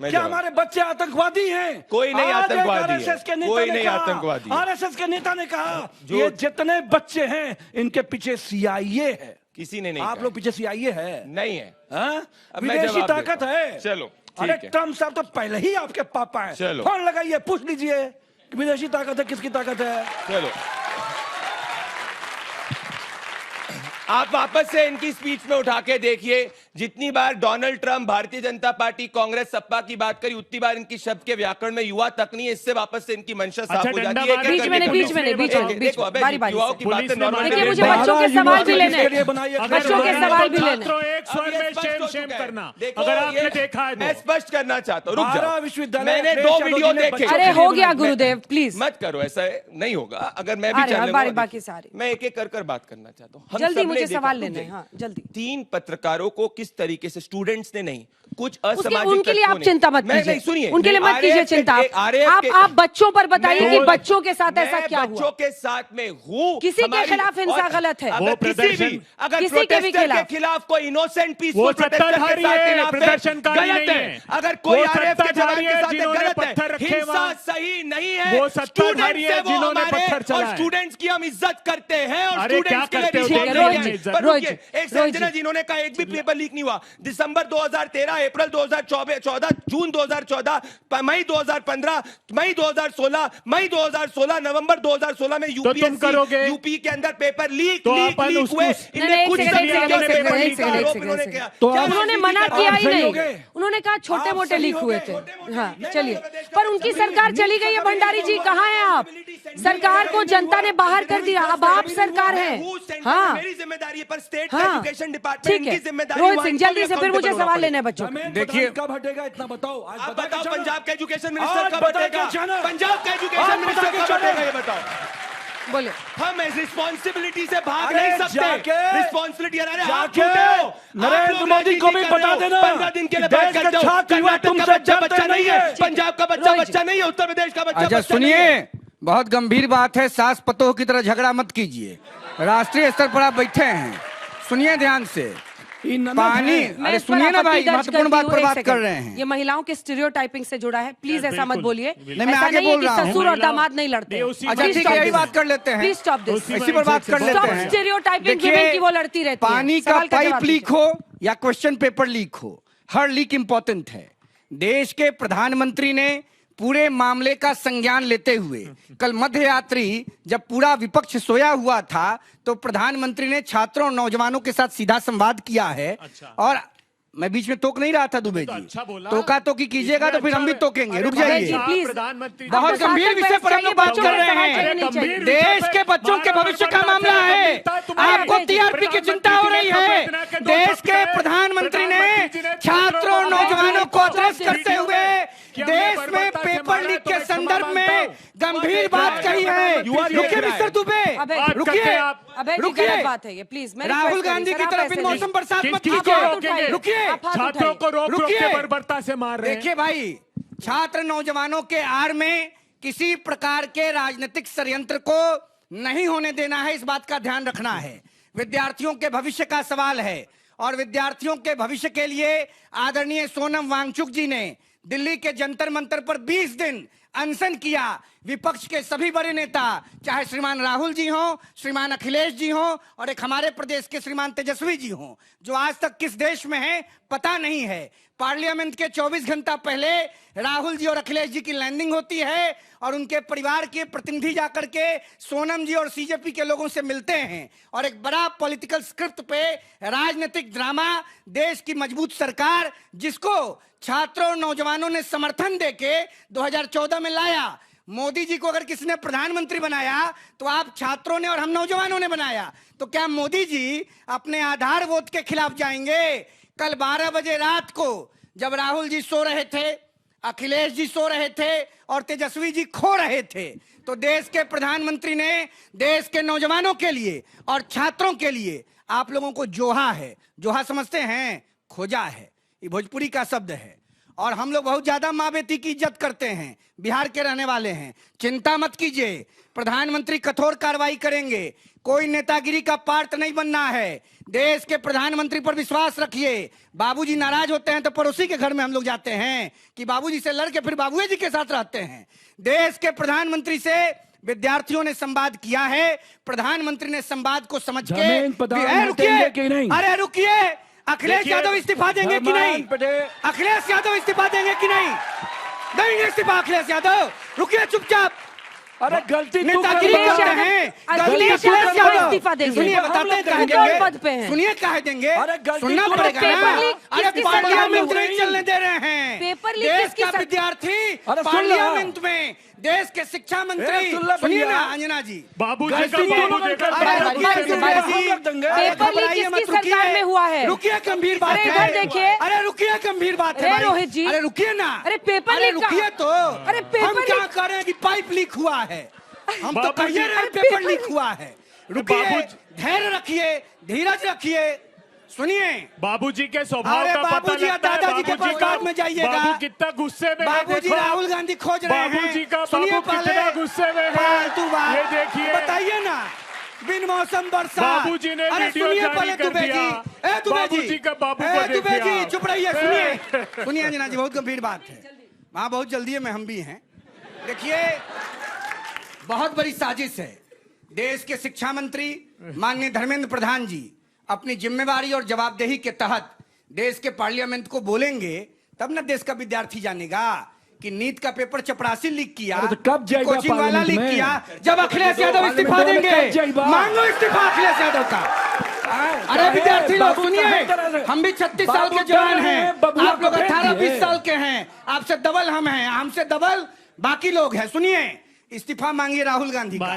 [SPEAKER 2] मैं
[SPEAKER 4] क्या
[SPEAKER 2] जवाब-
[SPEAKER 4] हमारे बच्चे आतंकवादी हैं?
[SPEAKER 2] कोई नहीं
[SPEAKER 4] आज एक
[SPEAKER 2] आतंकवादी है।
[SPEAKER 4] RSS के नेता
[SPEAKER 2] कोई
[SPEAKER 4] ने
[SPEAKER 2] नहीं
[SPEAKER 4] कहा,
[SPEAKER 2] आतंकवादी है।
[SPEAKER 4] RSS के नेता ने कहा
[SPEAKER 2] जो-
[SPEAKER 4] ये जितने बच्चे हैं इनके पीछे CIA है।
[SPEAKER 2] किसी ने नहीं
[SPEAKER 4] आप
[SPEAKER 2] कहा।
[SPEAKER 4] लोग पीछे CIA है?
[SPEAKER 2] नहीं है।
[SPEAKER 4] हाँ?
[SPEAKER 2] अब मैं
[SPEAKER 4] विदेशी
[SPEAKER 2] जवाब
[SPEAKER 4] ताकत
[SPEAKER 2] देता हूं।
[SPEAKER 4] है।
[SPEAKER 2] चलो, ठीक
[SPEAKER 4] अरे
[SPEAKER 2] है।
[SPEAKER 4] ट्रम्प साहब तो पहले ही आपके पापा हैं।
[SPEAKER 2] चलो।
[SPEAKER 4] फोन लगाइए, पूछ लीजिए कि विदेशी ताकत है, किसकी ताकत है।
[SPEAKER 2] चलो, आप वापस से इनकी स्पीच में उठा के देखिए, जितनी बार Donald Trump, Bharatiya Janata party, Congress, Sapa की बात करी, उतनी बार इनकी शब्द के व्याकरण में युवा तक नहीं है। इससे वापस से इनकी मंशा साफ
[SPEAKER 3] अच्छा,
[SPEAKER 2] हो जाती
[SPEAKER 3] डंडा
[SPEAKER 2] है।
[SPEAKER 3] मार-
[SPEAKER 1] बीच में नहीं, बीच में नहीं, बीच में नहीं,
[SPEAKER 2] देखो, अबे,
[SPEAKER 1] बारी बारी
[SPEAKER 2] युवाओं
[SPEAKER 1] से।
[SPEAKER 2] की बातें
[SPEAKER 3] पुलिस ने
[SPEAKER 2] नॉर्मल
[SPEAKER 1] देखिए, मुझे
[SPEAKER 2] डिबेट में-
[SPEAKER 1] बच्चों के सवाल भी लेने हैं।
[SPEAKER 4] अगर
[SPEAKER 1] बच्चों के सवाल भी लेने।
[SPEAKER 3] छात्रों एक स्वर
[SPEAKER 2] अब ये
[SPEAKER 3] में
[SPEAKER 2] स्पष्ट
[SPEAKER 3] शेम
[SPEAKER 2] हो
[SPEAKER 3] शेम
[SPEAKER 2] चुका है।
[SPEAKER 3] करना,
[SPEAKER 2] देखो,
[SPEAKER 3] अगर आपने
[SPEAKER 2] ये-
[SPEAKER 3] देखा है
[SPEAKER 2] मैं
[SPEAKER 3] तो।
[SPEAKER 2] स्पष्ट करना चाहता हूँ, रुक
[SPEAKER 4] 12
[SPEAKER 2] जाओ।
[SPEAKER 4] विश्वविद्यालय
[SPEAKER 2] मैंने
[SPEAKER 4] अखिलेश
[SPEAKER 2] 2
[SPEAKER 4] यादव
[SPEAKER 2] वीडियो
[SPEAKER 4] जी ने
[SPEAKER 2] देखे।
[SPEAKER 1] अरे हो गया गुरुदेव, प्लीज।
[SPEAKER 2] मत करो, ऐसा नहीं होगा। अगर मैं भी
[SPEAKER 1] अरे,
[SPEAKER 2] चैनल
[SPEAKER 1] बारी बाकी सारी।
[SPEAKER 2] मैं एक एक कर बात करना चाहता हूँ। हम
[SPEAKER 1] जल्दी
[SPEAKER 2] सबने
[SPEAKER 1] मुझे
[SPEAKER 2] देखा-
[SPEAKER 1] सवाल
[SPEAKER 2] रुक
[SPEAKER 1] लेने हैं,
[SPEAKER 2] जाइए।
[SPEAKER 1] हाँ, जल्दी।
[SPEAKER 2] 3 पत्रकारों को किस तरीके से, स्टूडेंट्स ने नहीं, कुछ
[SPEAKER 1] उसके
[SPEAKER 2] असामाजिक
[SPEAKER 1] उनके लिए
[SPEAKER 2] तत्वों
[SPEAKER 1] आप
[SPEAKER 2] ने-
[SPEAKER 1] चिंता मत
[SPEAKER 2] मैं-
[SPEAKER 1] कीजिए,
[SPEAKER 2] नहीं, सुनिए,
[SPEAKER 1] उनके लिए
[SPEAKER 2] नहीं,
[SPEAKER 1] मत कीजिए
[SPEAKER 2] RAF के-
[SPEAKER 1] चिंता।
[SPEAKER 2] RAF के-
[SPEAKER 1] आप बच्चों पर बताइए
[SPEAKER 2] मैं-
[SPEAKER 1] कि बच्चों के साथ ऐसा
[SPEAKER 2] मैं
[SPEAKER 1] क्या
[SPEAKER 2] बच्चों
[SPEAKER 1] हुआ।
[SPEAKER 2] के साथ में हूँ।
[SPEAKER 1] किसी के
[SPEAKER 2] हमारी-
[SPEAKER 1] खिलाफ हिंसा
[SPEAKER 2] और
[SPEAKER 1] गलत है।
[SPEAKER 2] अगर
[SPEAKER 3] वो
[SPEAKER 2] किसी
[SPEAKER 3] प्रदर्शन-
[SPEAKER 2] भी, अगर
[SPEAKER 1] किसी के भी
[SPEAKER 2] प्रोटेस्टर
[SPEAKER 1] खिलाफ।
[SPEAKER 2] के खिलाफ कोई इनोसेंट पीसफुल
[SPEAKER 3] वो
[SPEAKER 2] प्रोटेस्टर के
[SPEAKER 3] सत्ताधारी
[SPEAKER 2] साथ
[SPEAKER 3] है,
[SPEAKER 2] खिलाफ
[SPEAKER 3] प्रदर्शनकारी
[SPEAKER 2] गलत
[SPEAKER 3] नहीं
[SPEAKER 2] है।
[SPEAKER 3] है।
[SPEAKER 2] अगर कोई
[SPEAKER 3] वो
[SPEAKER 2] RAF के जवान
[SPEAKER 3] सत्ताधारी
[SPEAKER 2] के
[SPEAKER 3] है,
[SPEAKER 2] साथ
[SPEAKER 3] जिन्होंने
[SPEAKER 2] गलत
[SPEAKER 3] पत्थर
[SPEAKER 2] है,
[SPEAKER 3] रखे
[SPEAKER 2] हिंसा
[SPEAKER 3] वहाँ।
[SPEAKER 2] सही नहीं है।
[SPEAKER 3] वो सत्ताधारी है,
[SPEAKER 2] स्टूडेंट्स वो
[SPEAKER 3] जिन्होंने
[SPEAKER 2] हमारे
[SPEAKER 3] पत्थर
[SPEAKER 2] और
[SPEAKER 3] चलाए।
[SPEAKER 2] स्टूडेंट्स की हम इज्जत करते हैं और
[SPEAKER 3] अरे, क्या
[SPEAKER 2] स्टूडेंट्स के लिए
[SPEAKER 3] करते हो?
[SPEAKER 2] रिस्पॉन्स
[SPEAKER 1] ठीक है,
[SPEAKER 2] नहीं
[SPEAKER 1] रोहित
[SPEAKER 2] है।
[SPEAKER 1] जी,
[SPEAKER 2] पर
[SPEAKER 1] रोहित
[SPEAKER 2] रुकिए,
[SPEAKER 1] जी,
[SPEAKER 2] एक
[SPEAKER 1] रोहित
[SPEAKER 2] संजना
[SPEAKER 1] जी।
[SPEAKER 2] जिन्होंने कहा एक भी पेपर लीक नहीं हुआ। दिसंबर 2013, अप्रैल 2014, जून 2014, मई 2015, मई 2016, मई 2016, नवंबर 2016 में
[SPEAKER 3] तुम करोगे?
[SPEAKER 2] यूपी के अंदर पेपर लीक
[SPEAKER 3] तो
[SPEAKER 2] लीक
[SPEAKER 3] अपन
[SPEAKER 2] लीक
[SPEAKER 3] उसको-
[SPEAKER 2] हुए।
[SPEAKER 3] नहीं,
[SPEAKER 2] इनने
[SPEAKER 1] नहीं,
[SPEAKER 2] कुछ
[SPEAKER 1] एक सेकंड,
[SPEAKER 2] संख्या
[SPEAKER 1] एक
[SPEAKER 2] में
[SPEAKER 1] सेकंड,
[SPEAKER 2] पेपर
[SPEAKER 1] एक
[SPEAKER 2] लीक का
[SPEAKER 1] सेकंड,
[SPEAKER 2] आरोप
[SPEAKER 1] एक
[SPEAKER 2] इन्होंने
[SPEAKER 1] सेकंड।
[SPEAKER 2] किया।
[SPEAKER 4] तो
[SPEAKER 2] क्या
[SPEAKER 4] आप-
[SPEAKER 1] उन्होंने
[SPEAKER 2] राजनीति
[SPEAKER 1] मना
[SPEAKER 2] का
[SPEAKER 1] किया
[SPEAKER 2] आप
[SPEAKER 1] ही
[SPEAKER 2] सही
[SPEAKER 1] नहीं।
[SPEAKER 2] हो गए?
[SPEAKER 1] उन्होंने कहा छोटे
[SPEAKER 4] आप
[SPEAKER 1] मोटे
[SPEAKER 4] सही
[SPEAKER 1] लीक
[SPEAKER 4] हो
[SPEAKER 1] हुए
[SPEAKER 4] गए।
[SPEAKER 1] थे।
[SPEAKER 2] छोटे-मोटे
[SPEAKER 1] हाँ,
[SPEAKER 2] लीक नहीं
[SPEAKER 1] चलिए।
[SPEAKER 2] हुए। प्रदेश का
[SPEAKER 1] पर उनकी
[SPEAKER 2] बच्चा
[SPEAKER 1] सरकार
[SPEAKER 2] भी
[SPEAKER 1] चली गई है।
[SPEAKER 2] नीट
[SPEAKER 1] भंडारी जी
[SPEAKER 2] का
[SPEAKER 1] कहाँ हैं आप? सरकार को जनता ने बाहर कर दिया, अब आप सरकार
[SPEAKER 2] मैं
[SPEAKER 1] हैं।
[SPEAKER 2] हूँ, सेंटर
[SPEAKER 1] हाँ,
[SPEAKER 2] में मेरी जिम्मेदारी है, पर स्टेट
[SPEAKER 1] हाँ,
[SPEAKER 2] एजुकेशन डिपार्टमेंट
[SPEAKER 1] ठीक है।
[SPEAKER 2] की जिम्मेदारी
[SPEAKER 1] रोहित
[SPEAKER 2] वहाँ
[SPEAKER 1] सिंह,
[SPEAKER 2] इनको
[SPEAKER 1] जल्दी
[SPEAKER 2] भी
[SPEAKER 1] से, फिर मुझे
[SPEAKER 2] accountable होना
[SPEAKER 1] सवाल
[SPEAKER 2] पड़ेगा।
[SPEAKER 1] लेने हैं बच्चों को।
[SPEAKER 4] देखिए कब हटेगा इतना बताओ। आज
[SPEAKER 2] आप
[SPEAKER 4] बता के
[SPEAKER 2] बताओ,
[SPEAKER 4] चलो।
[SPEAKER 2] पंजाब का एजुकेशन
[SPEAKER 4] आज
[SPEAKER 2] मिनिस्टर कब
[SPEAKER 4] बता के
[SPEAKER 2] हटेगा?
[SPEAKER 4] चलो।
[SPEAKER 2] पंजाब का
[SPEAKER 4] आज
[SPEAKER 2] एजुकेशन
[SPEAKER 4] बता
[SPEAKER 2] मिनिस्टर
[SPEAKER 4] के
[SPEAKER 2] कब
[SPEAKER 4] चलो।
[SPEAKER 2] हटेगा, ये बताओ।
[SPEAKER 1] बोले।
[SPEAKER 2] हम इस रिस्पॉन्सिबिलिटी से भाग
[SPEAKER 4] अरे
[SPEAKER 2] नहीं सकते।
[SPEAKER 4] जाके-
[SPEAKER 2] रिस्पॉन्सिबिलिटी
[SPEAKER 4] जाके नरेंद्र मोदी को भी बता देना
[SPEAKER 2] 15 दिन के लिए
[SPEAKER 4] देश
[SPEAKER 2] बैठ
[SPEAKER 4] के
[SPEAKER 2] करते हो।
[SPEAKER 4] छात्र युवा
[SPEAKER 2] कर्नाटक का
[SPEAKER 4] तुमसे
[SPEAKER 2] बच्चा
[SPEAKER 4] डरते
[SPEAKER 2] बच्चा नहीं है,
[SPEAKER 4] नहीं है।
[SPEAKER 2] पंजाब का बच्चा
[SPEAKER 1] रोहित जी।
[SPEAKER 2] बच्चा नहीं है, उत्तर प्रदेश का बच्चा
[SPEAKER 5] अच्छा
[SPEAKER 2] बच्चा नहीं है।
[SPEAKER 5] सुनिए, बहुत गंभीर बात है, सास पतोह की तरह झगड़ा मत कीजिए। राष्ट्रीय स्तर पर आप बैठे हैं, सुनिए ध्यान से।
[SPEAKER 4] ये ननद
[SPEAKER 5] पानी,
[SPEAKER 4] है।
[SPEAKER 1] मैं
[SPEAKER 5] अरे
[SPEAKER 1] इस पर
[SPEAKER 5] सुनिए ना
[SPEAKER 1] आपत्ति
[SPEAKER 5] भाई,
[SPEAKER 1] दर्ज
[SPEAKER 5] महत्वपूर्ण
[SPEAKER 1] करती
[SPEAKER 5] बात
[SPEAKER 1] हूँ,
[SPEAKER 5] पर
[SPEAKER 1] एक
[SPEAKER 5] बात
[SPEAKER 1] सेकंड।
[SPEAKER 5] कर रहे हैं।
[SPEAKER 1] ये महिलाओं के स्टीरियोटाइपिंग से जुड़ा है, प्लीज ऐसा मत बोलिए।
[SPEAKER 5] नहीं, मैं
[SPEAKER 1] ऐसा
[SPEAKER 5] आगे
[SPEAKER 1] नहीं है
[SPEAKER 5] बोल
[SPEAKER 1] कि
[SPEAKER 5] रहा हूँ।
[SPEAKER 1] ससुर और
[SPEAKER 3] महिलाओं-
[SPEAKER 1] दामाद नहीं लड़ते।
[SPEAKER 3] नहीं, उसी
[SPEAKER 5] अच्छा
[SPEAKER 3] Please
[SPEAKER 5] ठीक
[SPEAKER 3] stop
[SPEAKER 5] है, यही
[SPEAKER 3] this.
[SPEAKER 5] बात कर लेते हैं।
[SPEAKER 1] Please stop this.
[SPEAKER 3] उसी
[SPEAKER 5] इसी पर बात कर
[SPEAKER 3] Stop
[SPEAKER 5] लेते हैं।
[SPEAKER 1] stereotyping
[SPEAKER 5] देखिए,
[SPEAKER 1] women की वो लड़ती रहती हैं।
[SPEAKER 5] पानी का
[SPEAKER 1] सवाल का
[SPEAKER 5] पाइप
[SPEAKER 1] जवाब
[SPEAKER 5] लीक
[SPEAKER 1] दीजिए।
[SPEAKER 5] हो या क्वेश्चन पेपर लीक हो, हर लीक इंपॉर्टेंट है। देश के प्रधानमंत्री ने पूरे मामले का संज्ञान लेते हुए कल मध्य रात्रि जब पूरा विपक्ष सोया हुआ था तो प्रधानमंत्री ने छात्रों और नौजवानों के साथ सीधा संवाद किया है।
[SPEAKER 3] अच्छा।
[SPEAKER 5] और मैं बीच में टोक नहीं रहा था दुबे
[SPEAKER 3] तो
[SPEAKER 5] जी,
[SPEAKER 3] अच्छा बोला।
[SPEAKER 5] टोका टोकी कीजिएगा तो फिर हम भी
[SPEAKER 3] अच्छा
[SPEAKER 5] टोकेंगे।
[SPEAKER 3] अरे
[SPEAKER 5] रुक
[SPEAKER 3] भाई
[SPEAKER 5] जाइए।
[SPEAKER 1] जी, प्लीज।
[SPEAKER 3] प्रधानमंत्री
[SPEAKER 5] बहुत
[SPEAKER 1] आपको
[SPEAKER 5] गंभीर
[SPEAKER 1] सार्थक
[SPEAKER 5] विषय पर हम लोग
[SPEAKER 1] चाहिए,
[SPEAKER 5] बात
[SPEAKER 1] बच्चों
[SPEAKER 5] कर
[SPEAKER 1] को
[SPEAKER 5] रहे
[SPEAKER 1] सवाल
[SPEAKER 5] हैं।
[SPEAKER 1] चाहिए, नहीं
[SPEAKER 3] गंभीर
[SPEAKER 1] चाहिए।
[SPEAKER 3] विषय
[SPEAKER 5] देश के बच्चों के भविष्य का मामला है। आपको टीआरपी की चिंता हो रही है। देश के प्रधानमंत्री ने छात्रों और नौजवानों को एड्रेस करते हुए देश में पेपर लीक के संदर्भ में गंभीर बात कही है। रुकिए मिस्टर दुबे,
[SPEAKER 1] अबे,
[SPEAKER 5] रुकिए
[SPEAKER 1] अबे जी,
[SPEAKER 5] रुकिए।
[SPEAKER 1] गलत बात है ये, प्लीज। मैं
[SPEAKER 5] राहुल
[SPEAKER 1] request
[SPEAKER 5] गांधी
[SPEAKER 1] करी,
[SPEAKER 5] की
[SPEAKER 1] सर,
[SPEAKER 5] तरफ
[SPEAKER 1] आप
[SPEAKER 5] इन
[SPEAKER 1] ऐसे
[SPEAKER 5] मौसम बरसात मत
[SPEAKER 3] किसको
[SPEAKER 5] कीजिए।
[SPEAKER 3] रोकेंगे?
[SPEAKER 5] रुकिए,
[SPEAKER 1] आप हाथ
[SPEAKER 3] छात्रों को रोक रोक
[SPEAKER 5] रुकिए।
[SPEAKER 3] के बर्बरता से मार रहे हैं।
[SPEAKER 5] देखिए भाई, छात्र नौजवानों के आड़ में किसी प्रकार के राजनीतिक षड्यंत्र को नहीं होने देना है, इस बात का ध्यान रखना है। विद्यार्थियों के भविष्य का सवाल है और विद्यार्थियों के भविष्य के लिए आदरणीय सोनम वांगचुक जी ने दिल्ली के जंतर मंतर पर 20 दिन अनशन किया विपक्ष के सभी बड़े नेता, चाहे श्रीमान राहुल जी हों, श्रीमान अखिलेश जी हों और एक हमारे प्रदेश के श्रीमान तेजस्वी जी हों, जो आज तक किस देश में हैं पता नहीं है। पार्लियामेंट के 24 घंटा पहले राहुल जी और अखिलेश जी की लैंडिंग होती है और उनके परिवार के प्रतिनिधि जाकर के सोनम जी और सीजेपी के लोगों से मिलते हैं और एक बड़ा पॉलिटिकल स्क्रिप्ट पे राजनीतिक ड्रामा, देश की मजबूत सरकार जिसको छात्रों और नौजवानों ने समर्थन देके 2014 में लाया। मोदी जी को अगर किसी ने प्रधानमंत्री बनाया तो आप छात्रों ने और हम नौजवानों ने बनाया। तो क्या मोदी जी अपने आधार वोट के खिलाफ जाएंगे? कल 12 बजे रात को जब राहुल जी सो रहे थे, अखिलेश जी सो रहे थे और तेजस्वी जी खो रहे थे, तो देश के प्रधानमंत्री ने देश के नौजवानों के लिए और छात्रों के लिए आप लोगों को जोहा है। जोहा समझते हैं? खोजा है, ये भोजपुरी का शब्द है। और हम लोग बहुत ज्यादा माँ बेटी की इज्जत करते हैं, बिहार के रहने वाले हैं। चिंता मत कीजिए, प्रधानमंत्री कठोर कार्रवाई करेंगे। कोई नेतागिरी का पार्ट नहीं बनना है। देश के प्रधानमंत्री पर विश्वास रखिए। बाबूजी नाराज होते हैं तो पड़ोसी के घर में हम लोग जाते हैं कि बाबूजी से लड़के फिर बाबूजी जी के साथ रहते हैं। देश के प्रधानमंत्री से विद्यार्थियों ने संवाद किया है। प्रधानमंत्री ने संवाद को समझ के अरे रुकिए, अखिलेश यादव इस्तीफा देंगे कि नहीं? अखिलेश यादव इस्तीफा देंगे कि नहीं? देंगे इस्तीफा अखिलेश यादव? रुकिए चुपचाप।
[SPEAKER 4] अरे गलती
[SPEAKER 5] नेतागिरी करते हैं,
[SPEAKER 1] अखिलेश यादव इस्तीफा देंगे।
[SPEAKER 5] सुनिए बताते हैं कहे देंगे, सुनिए कहे देंगे, सुनना पड़ेगा ना। अरे पार्लियामेंट नहीं चलने दे रहे हैं। देश का विद्यार्थी पार्लियामेंट में, देश के शिक्षा मंत्री, सुनिए ना अंजना जी,
[SPEAKER 3] बाबूजी का
[SPEAKER 1] सरकार में हुआ है।
[SPEAKER 5] रुकिए, गंभीर बात है।
[SPEAKER 1] देखिए,
[SPEAKER 5] अरे रुकिए, गंभीर बात है
[SPEAKER 1] रोहित जी।
[SPEAKER 5] अरे रुकिए ना,
[SPEAKER 1] अरे पेपर लीक,
[SPEAKER 5] रुकिए तो।
[SPEAKER 1] अरे
[SPEAKER 5] हम क्या कर रहे हैं कि पाइप लीक हुआ है? हम तो कहिए रहे पेपर लीक हुआ है। रुकिए, धैर्य रखिए, धीरज रखिए, सुनिए।
[SPEAKER 3] बाबूजी के स्वभाव का पता
[SPEAKER 5] बाबूजी
[SPEAKER 3] लगता है।
[SPEAKER 5] दादाजी के पास बाद में जाइएगा।
[SPEAKER 3] बाबू कितना गुस्से में है,
[SPEAKER 5] बाबूजी
[SPEAKER 3] देखो।
[SPEAKER 5] राहुल गांधी खोज रहे हैं।
[SPEAKER 3] बाबूजी का
[SPEAKER 5] सुनिए
[SPEAKER 3] बाबू कितना गुस्से में है,
[SPEAKER 5] फालतू बात
[SPEAKER 3] ये देखिए।
[SPEAKER 5] बताइए ना, बिन मौसम बरसात।
[SPEAKER 3] बाबूजी ने
[SPEAKER 5] अरे
[SPEAKER 3] वीडियो
[SPEAKER 5] सुनिए
[SPEAKER 3] जारी
[SPEAKER 5] पहले
[SPEAKER 3] कर
[SPEAKER 5] दुबे जी,
[SPEAKER 3] दिया।
[SPEAKER 5] ए दुबे जी,
[SPEAKER 3] बाबूजी का बाबू को
[SPEAKER 5] ए दुबे
[SPEAKER 3] देखिए
[SPEAKER 5] जी
[SPEAKER 3] आप।
[SPEAKER 5] चुप रहिए। सुनिए सुनिए अंजना जी, बहुत गंभीर बात है। वहां बहुत जल्दी है में हम भी हैं। देखिए, बहुत बड़ी साजिश है। देश के शिक्षा मंत्री माननीय धर्मेंद्र प्रधान जी अपनी जिम्मेवारी और जवाबदेही के तहत देश के पार्लियामेंट को बोलेंगे, तब ना देश का विद्यार्थी जानेगा कि नीट का पेपर चपरासी लीक किया,
[SPEAKER 4] तो कब जाएगा
[SPEAKER 5] कोचिंग वाला लीक
[SPEAKER 4] पार्लियामेंट में?
[SPEAKER 5] किया। जब अखिलेश यादव इस्तीफा देंगे, मांगो इस्तीफा अखिलेश यादव का। अरे विद्यार्थी लोग सुनिए, हम भी 36 साल के जवान हैं, आप लोग 18-20 साल के हैं। आपसे डबल हम हैं, हमसे डबल बाकी लोग हैं। सुनिए, इस्तीफा मांगिए राहुल गांधी का,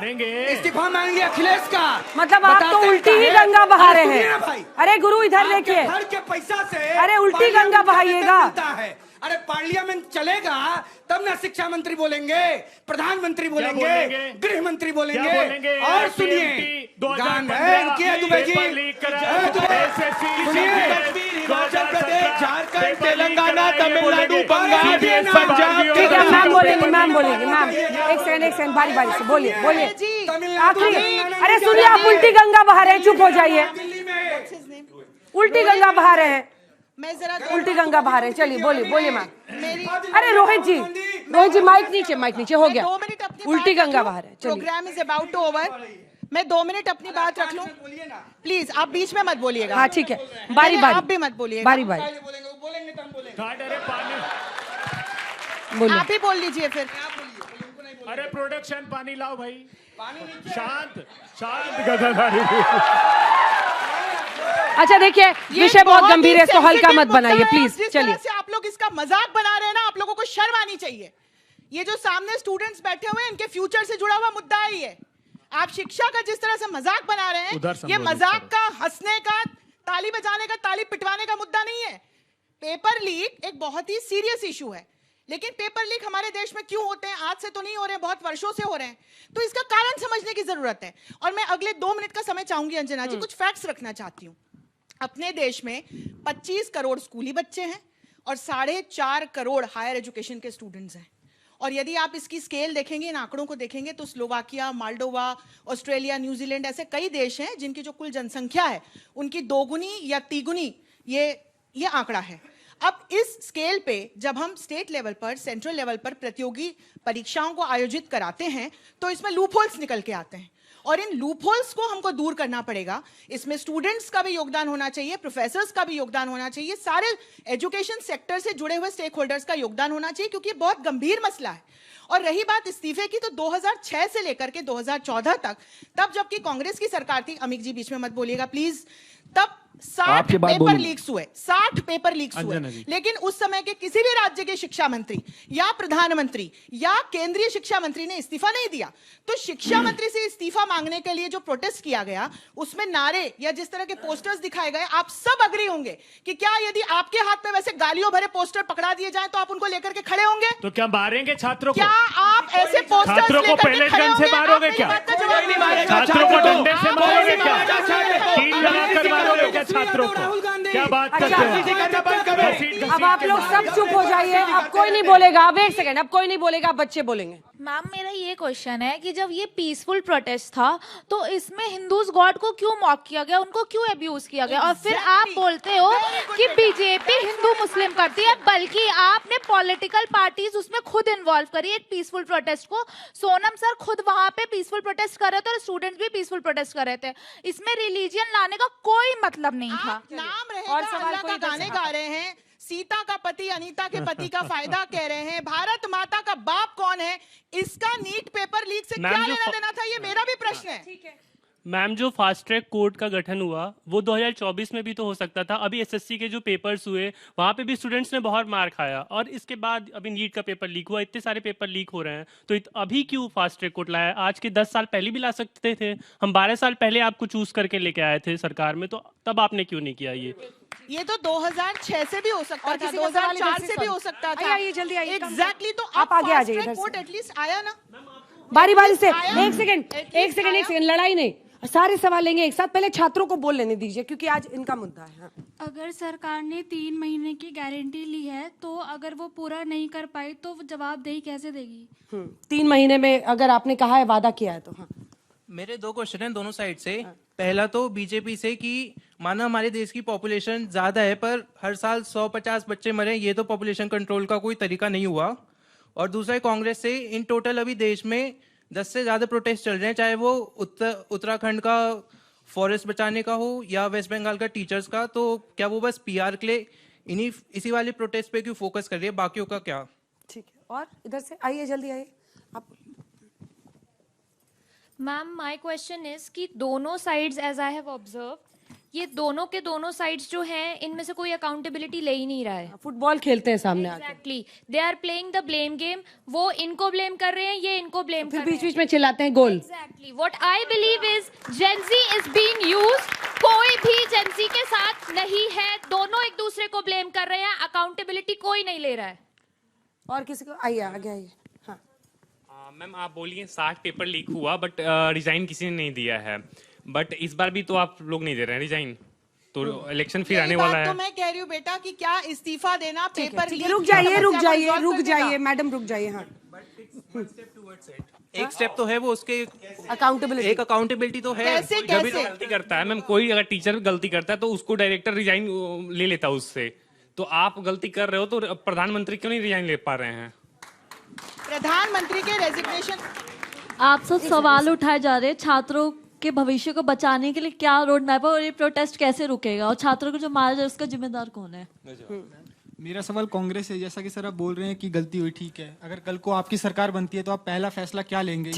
[SPEAKER 5] इस्तीफा मांगिए अखिलेश का।
[SPEAKER 1] मतलब आप तो उल्टी ही गंगा बहा रहे हैं।
[SPEAKER 5] भाई,
[SPEAKER 1] अरे गुरु इधर देखिए,
[SPEAKER 5] घर के पैसा से
[SPEAKER 1] अरे उल्टी गंगा बहाइएगा।
[SPEAKER 5] अरे पार्लियामेंट चलेगा तब ना शिक्षा मंत्री बोलेंगे, प्रधानमंत्री बोलेंगे, गृह मंत्री बोलेंगे। और सुनिए, हिमाचल प्रदेश, झारखंड, तेलंगाना, तमिलनाडु, बंगाल,
[SPEAKER 1] ठीक है, मैम बोलेंगे, मैम बोलेंगे। मैम एक सेकंड बारी बारी से बोलिए आखिरी। अरे सुनिए, आप उल्टी गंगा बहा रहे हैं, चुप हो जाइए। उल्टी गंगा बहा रहे हैं, उल्टी गंगा बहा रहे हैं। चलिए बोलिए मैम। अरे रोहित जी माइक नीचे हो गया। उल्टी गंगा बहा रहे हैं।
[SPEAKER 6] Programme is about to over. मैं 2 मिनट अपनी बात रख लूं प्लीज। आप बीच में मत बोलिएगा।
[SPEAKER 1] हाँ ठीक है, बारी
[SPEAKER 6] आप भी मत बोलिएगा।
[SPEAKER 1] बारी
[SPEAKER 6] आप ही बोल लीजिए फिर।
[SPEAKER 3] अरे प्रोडक्शन पानी लाओ भाई। शांत गदाधारी।
[SPEAKER 1] अच्छा देखिए, विषय बहुत गंभीर है, इसको हल्का मत बनाइए प्लीज।
[SPEAKER 6] जिस
[SPEAKER 1] चलिए,
[SPEAKER 6] तरह से आप लोग इसका मजाक बना रहे हैं ना, आप लोगों को शर्म आनी चाहिए। ये जो सामने स्टूडेंट्स बैठे हुए हैं, इनके फ्यूचर से जुड़ा हुआ मुद्दा है ये। आप शिक्षा का जिस तरह से मजाक बना रहे हैं, ये मजाक का, हंसने का, ताली बजाने का, ताली पिटवाने का मुद्दा नहीं है। पेपर लीक एक बहुत ही सीरियस इशू है, लेकिन पेपर लीक हमारे देश में क्यों होते हैं? आज से तो नहीं हो रहे हैं, बहुत वर्षों से हो रहे हैं। तो इसका कारण समझने की जरूरत है। और मैं अगले 2 मिनट का समय चाहूंगी अंजना जी, कुछ फैक्ट्स रखना चाहती हूँ। अपने देश में 25 करोड़ स्कूली बच्चे हैं और 4.5 करोड़ हायर एजुकेशन के स्टूडेंट्स हैं। और यदि आप इसकी स्केल देखेंगे, इन आंकड़ों को देखेंगे, तो स्लोवाकिया, मोल्डोवा, ऑस्ट्रेलिया, न्यूजीलैंड ऐसे कई देश हैं जिनकी जो कुल जनसंख्या है उनकी 2 गुनी या 3 गुनी ये आंकड़ा है। अब इस स्केल पे जब हम स्टेट लेवल पर, सेंट्रल लेवल पर प्रतियोगी परीक्षाओं को आयोजित कराते हैं तो इसमें लूपहोल्स निकल के आते हैं और इन लूपहोल्स को हमको दूर करना पड़ेगा। इसमें स्टूडेंट्स का भी योगदान होना चाहिए, प्रोफेसर्स का भी योगदान होना चाहिए, सारे एजुकेशन सेक्टर से जुड़े हुए स्टेक होल्डर्स का योगदान होना चाहिए, क्योंकि ये बहुत गंभीर मसला है। और रही बात इस्तीफे की, तो 2006 से लेकर के 2014 तक, तब जबकि कांग्रेस की सरकार थी, अमित जी बीच में मत बोलिएगा प्लीज, तब 60 पेपर लीक्स हुए, 60 पेपर लीक्स हुए। लेकिन उस समय के किसी भी राज्य के शिक्षा मंत्री या प्रधानमंत्री या केंद्रीय शिक्षा मंत्री ने इस्तीफा नहीं दिया। तो शिक्षा मंत्री से इस्तीफा मांगने के लिए जो प्रोटेस्ट किया गया, उसमें नारे या जिस तरह के पोस्टर्स दिखाए गए, आप सब अग्री होंगे कि क्या यदि आपके हाथ में वैसे गालियों भरे पोस्टर पकड़ा दिए जाएं तो आप उनको लेकर के खड़े होंगे?
[SPEAKER 3] तो क्या मारेंगे छात्रों को?
[SPEAKER 6] क्या आप ऐसे पोस्टर्स
[SPEAKER 3] छात्रों को पहले गन से मारोगे क्या? छात्रों को डंडे से मारोगे क्या? कील लगाकर मारोगे क्या छात्रों को? क्या बात करते हो?
[SPEAKER 1] अब आप लोग सब चुप हो जाइए, अब कोई नहीं बोलेगा। अब एक सेकंड, अब कोई नहीं बोलेगा, बच्चे बोलेंगे।
[SPEAKER 7] मैम मेरा ये क्वेश्चन है कि जब ये पीसफुल प्रोटेस्ट था तो इसमें हिंदूज गॉड को क्यों मॉक किया गया, उनको क्यों अब्यूज किया गया? और फिर आप बोलते हो कि बीजेपी हिंदू मुस्लिम करती है, बल्कि आपने पॉलिटिकल पार्टीज उसमें खुद इन्वॉल्व करी एक पीसफुल प्रोटेस्ट को। सोनम सर खुद वहां पे पीसफुल प्रोटेस्ट कर रहे थे और स्टूडेंट्स भी पीसफुल प्रोटेस्ट कर रहे थे। इसमें रिलीजियन लाने का कोई मतलब नहीं था।
[SPEAKER 6] नाम रहेगा, अल्लाह का गाने गा रहे हैं, सीता का पति अनीता के पति का फायदा कह रहे हैं, भारत माता का बाप कौन है, इसका नीट पेपर लीक से क्या लेना देना था, ये मेरा भी प्रश्न है।
[SPEAKER 8] मैम जो फास्ट ट्रैक कोर्ट का गठन हुआ वो 2024 में भी तो हो सकता था। अभी एसएससी के जो पेपर्स हुए वहाँ पे भी स्टूडेंट्स ने बहुत मार खाया, और इसके बाद अभी नीट का पेपर लीक हुआ, इतने सारे पेपर लीक हो रहे हैं, तो अभी क्यों फास्ट ट्रैक कोर्ट लाया? आज के 10 साल पहले भी ला सकते थे। हम 12 साल पहले आपको चूज करके लेके आए थे सरकार में, तो तब आपने क्यों नहीं किया?
[SPEAKER 6] ये तो 2006 से भी हो सकता था, 2004 से भी हो सकता था।
[SPEAKER 1] आइए जल्दी आइए।
[SPEAKER 6] एग्जैक्टली, तो
[SPEAKER 1] आप आगे आ जाइए।
[SPEAKER 6] कोर्ट एटलीस्ट आया ना,
[SPEAKER 1] बारी बारी से। एक सेकंड, लड़ाई नहीं, सारे सवाल लेंगे एक साथ। पहले छात्रों को बोल लेने दीजिए, क्योंकि आज इनका मुद्दा है। हाँ।
[SPEAKER 9] अगर सरकार ने 3 महीने की गारंटी ली है तो अगर वो पूरा नहीं कर पाई तो वो जवाबदेही कैसे देगी?
[SPEAKER 1] 3 महीने में अगर आपने कहा है, वादा किया है तो। हाँ।
[SPEAKER 10] मेरे 2 क्वेश्चन हैं दोनों साइड से। पहला तो बीजेपी से कि माना हमारे देश की पॉपुलेशन ज्यादा है पर हर साल 150 बच्चे मरे, ये तो पॉपुलेशन कंट्रोल का कोई तरीका नहीं हुआ। और दूसरा कांग्रेस से, इन टोटल अभी देश में 10 से ज्यादा प्रोटेस्ट चल रहे हैं, चाहे वो उत्तराखंड का फॉरेस्ट बचाने का हो या वेस्ट बंगाल का टीचर्स का, तो क्या वो बस पीआर के लिए इसी वाले प्रोटेस्ट पे क्यों फोकस कर रही है, बाकियों का क्या?
[SPEAKER 1] ठीक है, और इधर से आइए, जल्दी आइए आप।
[SPEAKER 7] मैम माय क्वेश्चन इज कि दोनों sides as I have observe, ये दोनों के दोनों साइड्स जो हैं इनमें से कोई अकाउंटेबिलिटी ले ही नहीं रहा है।
[SPEAKER 1] फुटबॉल खेलते हैं सामने आके।
[SPEAKER 7] Exactly, they are playing the blame game. वो इनको ब्लेम कर रहे हैं, ये इनको ब्लेम कर रहे हैं,
[SPEAKER 1] बीच बीच में चिल्लाते हैं goal.
[SPEAKER 7] Exactly, what I believe is Gen Z is being used. कोई भी जेन ज़ी के साथ नहीं है, दोनों एक दूसरे को ब्लेम कर रहे हैं, अकाउंटेबिलिटी कोई नहीं ले रहा है।
[SPEAKER 1] और किसी को, आइए आगे आइए। हाँ
[SPEAKER 8] मैम आप बोलिए 60 पेपर लीक हुआ बट रिजाइन किसी ने नहीं दिया है, बट इस बार भी तो आप लोग नहीं दे रहे हैं रिजाइन, तो इलेक्शन फिर आने वाला है।
[SPEAKER 6] तो मैं कह रही हूँ बेटा कि क्या इस्तीफा देना पेपर लीक,
[SPEAKER 1] रुक जाइए मैडम, रुक जाइए। हाँ,
[SPEAKER 10] एक स्टेप तो है वो, उसके
[SPEAKER 1] अकाउंटेबिलिटी,
[SPEAKER 10] एक अकाउंटेबिलिटी तो है।
[SPEAKER 6] कैसे
[SPEAKER 8] जब गलती करता है मैम, कोई अगर टीचर गलती करता है तो उसको डायरेक्टर रिजाइन ले लेता है उससे, तो आप गलती कर रहे हो तो प्रधानमंत्री क्यों नहीं रिजाइन ले पा रहे हैं?
[SPEAKER 6] प्रधानमंत्री के रेजिग्नेशन,
[SPEAKER 9] आप सब सवाल उठाए जा रहे हैं छात्रों के भविष्य को बचाने के लिए क्या रोड मैप है और ये प्रोटेस्ट कैसे रुकेगा, और छात्रों को जो मारा जाए उसका जिम्मेदार कौन है?
[SPEAKER 11] मेरा सवाल कांग्रेस है, जैसा कि सर आप बोल रहे हैं कि गलती हुई, ठीक है, अगर कल को आपकी सरकार बनती है तो आप पहला फैसला क्या लेंगे?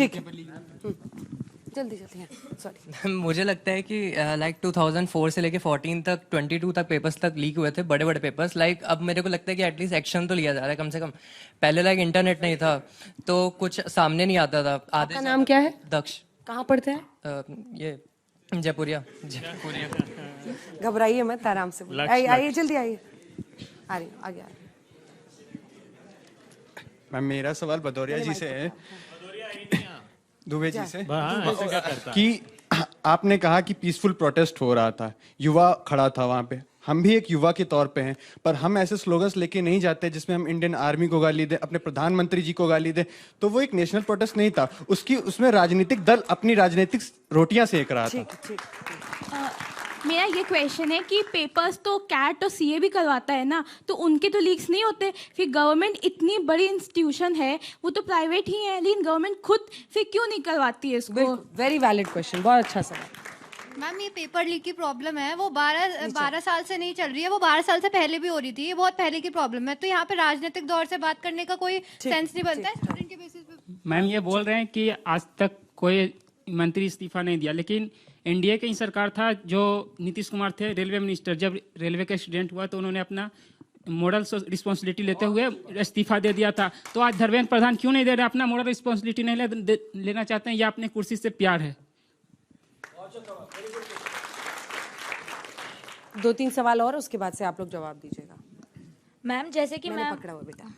[SPEAKER 1] जल्दी सॉरी।
[SPEAKER 12] मुझे लगता है कि लाइक 2004 से लेके 14 तक 22 तक पेपर्स तक लीक हुए थे, बड़े बड़े पेपर्स। लाइक अब मेरे को लगता है कि एटलीस्ट एक्शन तो लिया जा रहा है कम से कम। पहले लाइक इंटरनेट नहीं था तो कुछ सामने नहीं आता था।
[SPEAKER 1] आपका नाम क्या है?
[SPEAKER 12] दक्ष।
[SPEAKER 1] कहाँ पढ़ते हैं?
[SPEAKER 12] ये जयपुरिया।
[SPEAKER 1] घबराइए मत, आराम से आइए, जल्दी आइए। आ रही आगे।
[SPEAKER 11] मैम मेरा सवाल भदौरिया जी से है, दुबे जी से, कि आपने कहा कि पीसफुल प्रोटेस्ट हो रहा था, युवा खड़ा था वहां पे, हम भी एक युवा के तौर पे हैं, पर हम ऐसे स्लोगन्स लेके नहीं जाते जिसमें हम इंडियन आर्मी को गाली दे, अपने प्रधानमंत्री जी को गाली दे, तो वो एक नेशनल प्रोटेस्ट नहीं था, उसमें राजनीतिक दल अपनी राजनीतिक रोटियां सेक रहा था।
[SPEAKER 13] मेरा ये क्वेश्चन है कि पेपर्स तो कैट और सीए भी करवाता है ना, तो उनके तो लीक्स नहीं होते? फिर गवर्नमेंट इतनी बड़ी इंस्टीट्यूशन है, वो तो प्राइवेट ही है, लेकिन गवर्नमेंट खुद फिर क्यों नहीं करवाती है इसको?
[SPEAKER 1] वेरी वैलिड क्वेश्चन, बहुत अच्छा सवाल।
[SPEAKER 14] मैम ये पेपर लीक की प्रॉब्लम है, वो 12 साल से नहीं चल रही है, वो 12 साल से पहले भी हो रही थी, ये बहुत पहले की प्रॉब्लम है। तो यहाँ पे राजनीतिक दौर से बात करने का कोई सेंस नहीं बनता है स्टूडेंट के बेसिस पे।
[SPEAKER 15] मैम ये बोल रहे हैं कि आज तक कोई मंत्री इस्तीफा नहीं दिया, लेकिन एनडीए की सरकार था जो नीतीश कुमार थे रेलवे मिनिस्टर, जब रेलवे का एक्सीडेंट हुआ तो उन्होंने अपना मोरल रिस्पॉन्सिबिलिटी लेते हुए इस्तीफा दे दिया था। तो आज धर्मेंद्र प्रधान क्यों नहीं दे रहे? अपना मोरल रिस्पॉन्सिबिलिटी नहीं लेना चाहते हैं या अपने कुर्सी से प्यार है?
[SPEAKER 1] 2-3 सवाल और, उसके बाद से आप लोग जवाब दीजिएगा।
[SPEAKER 16] मैम जैसे कि
[SPEAKER 1] मैंने पकड़ा हुआ बेटा।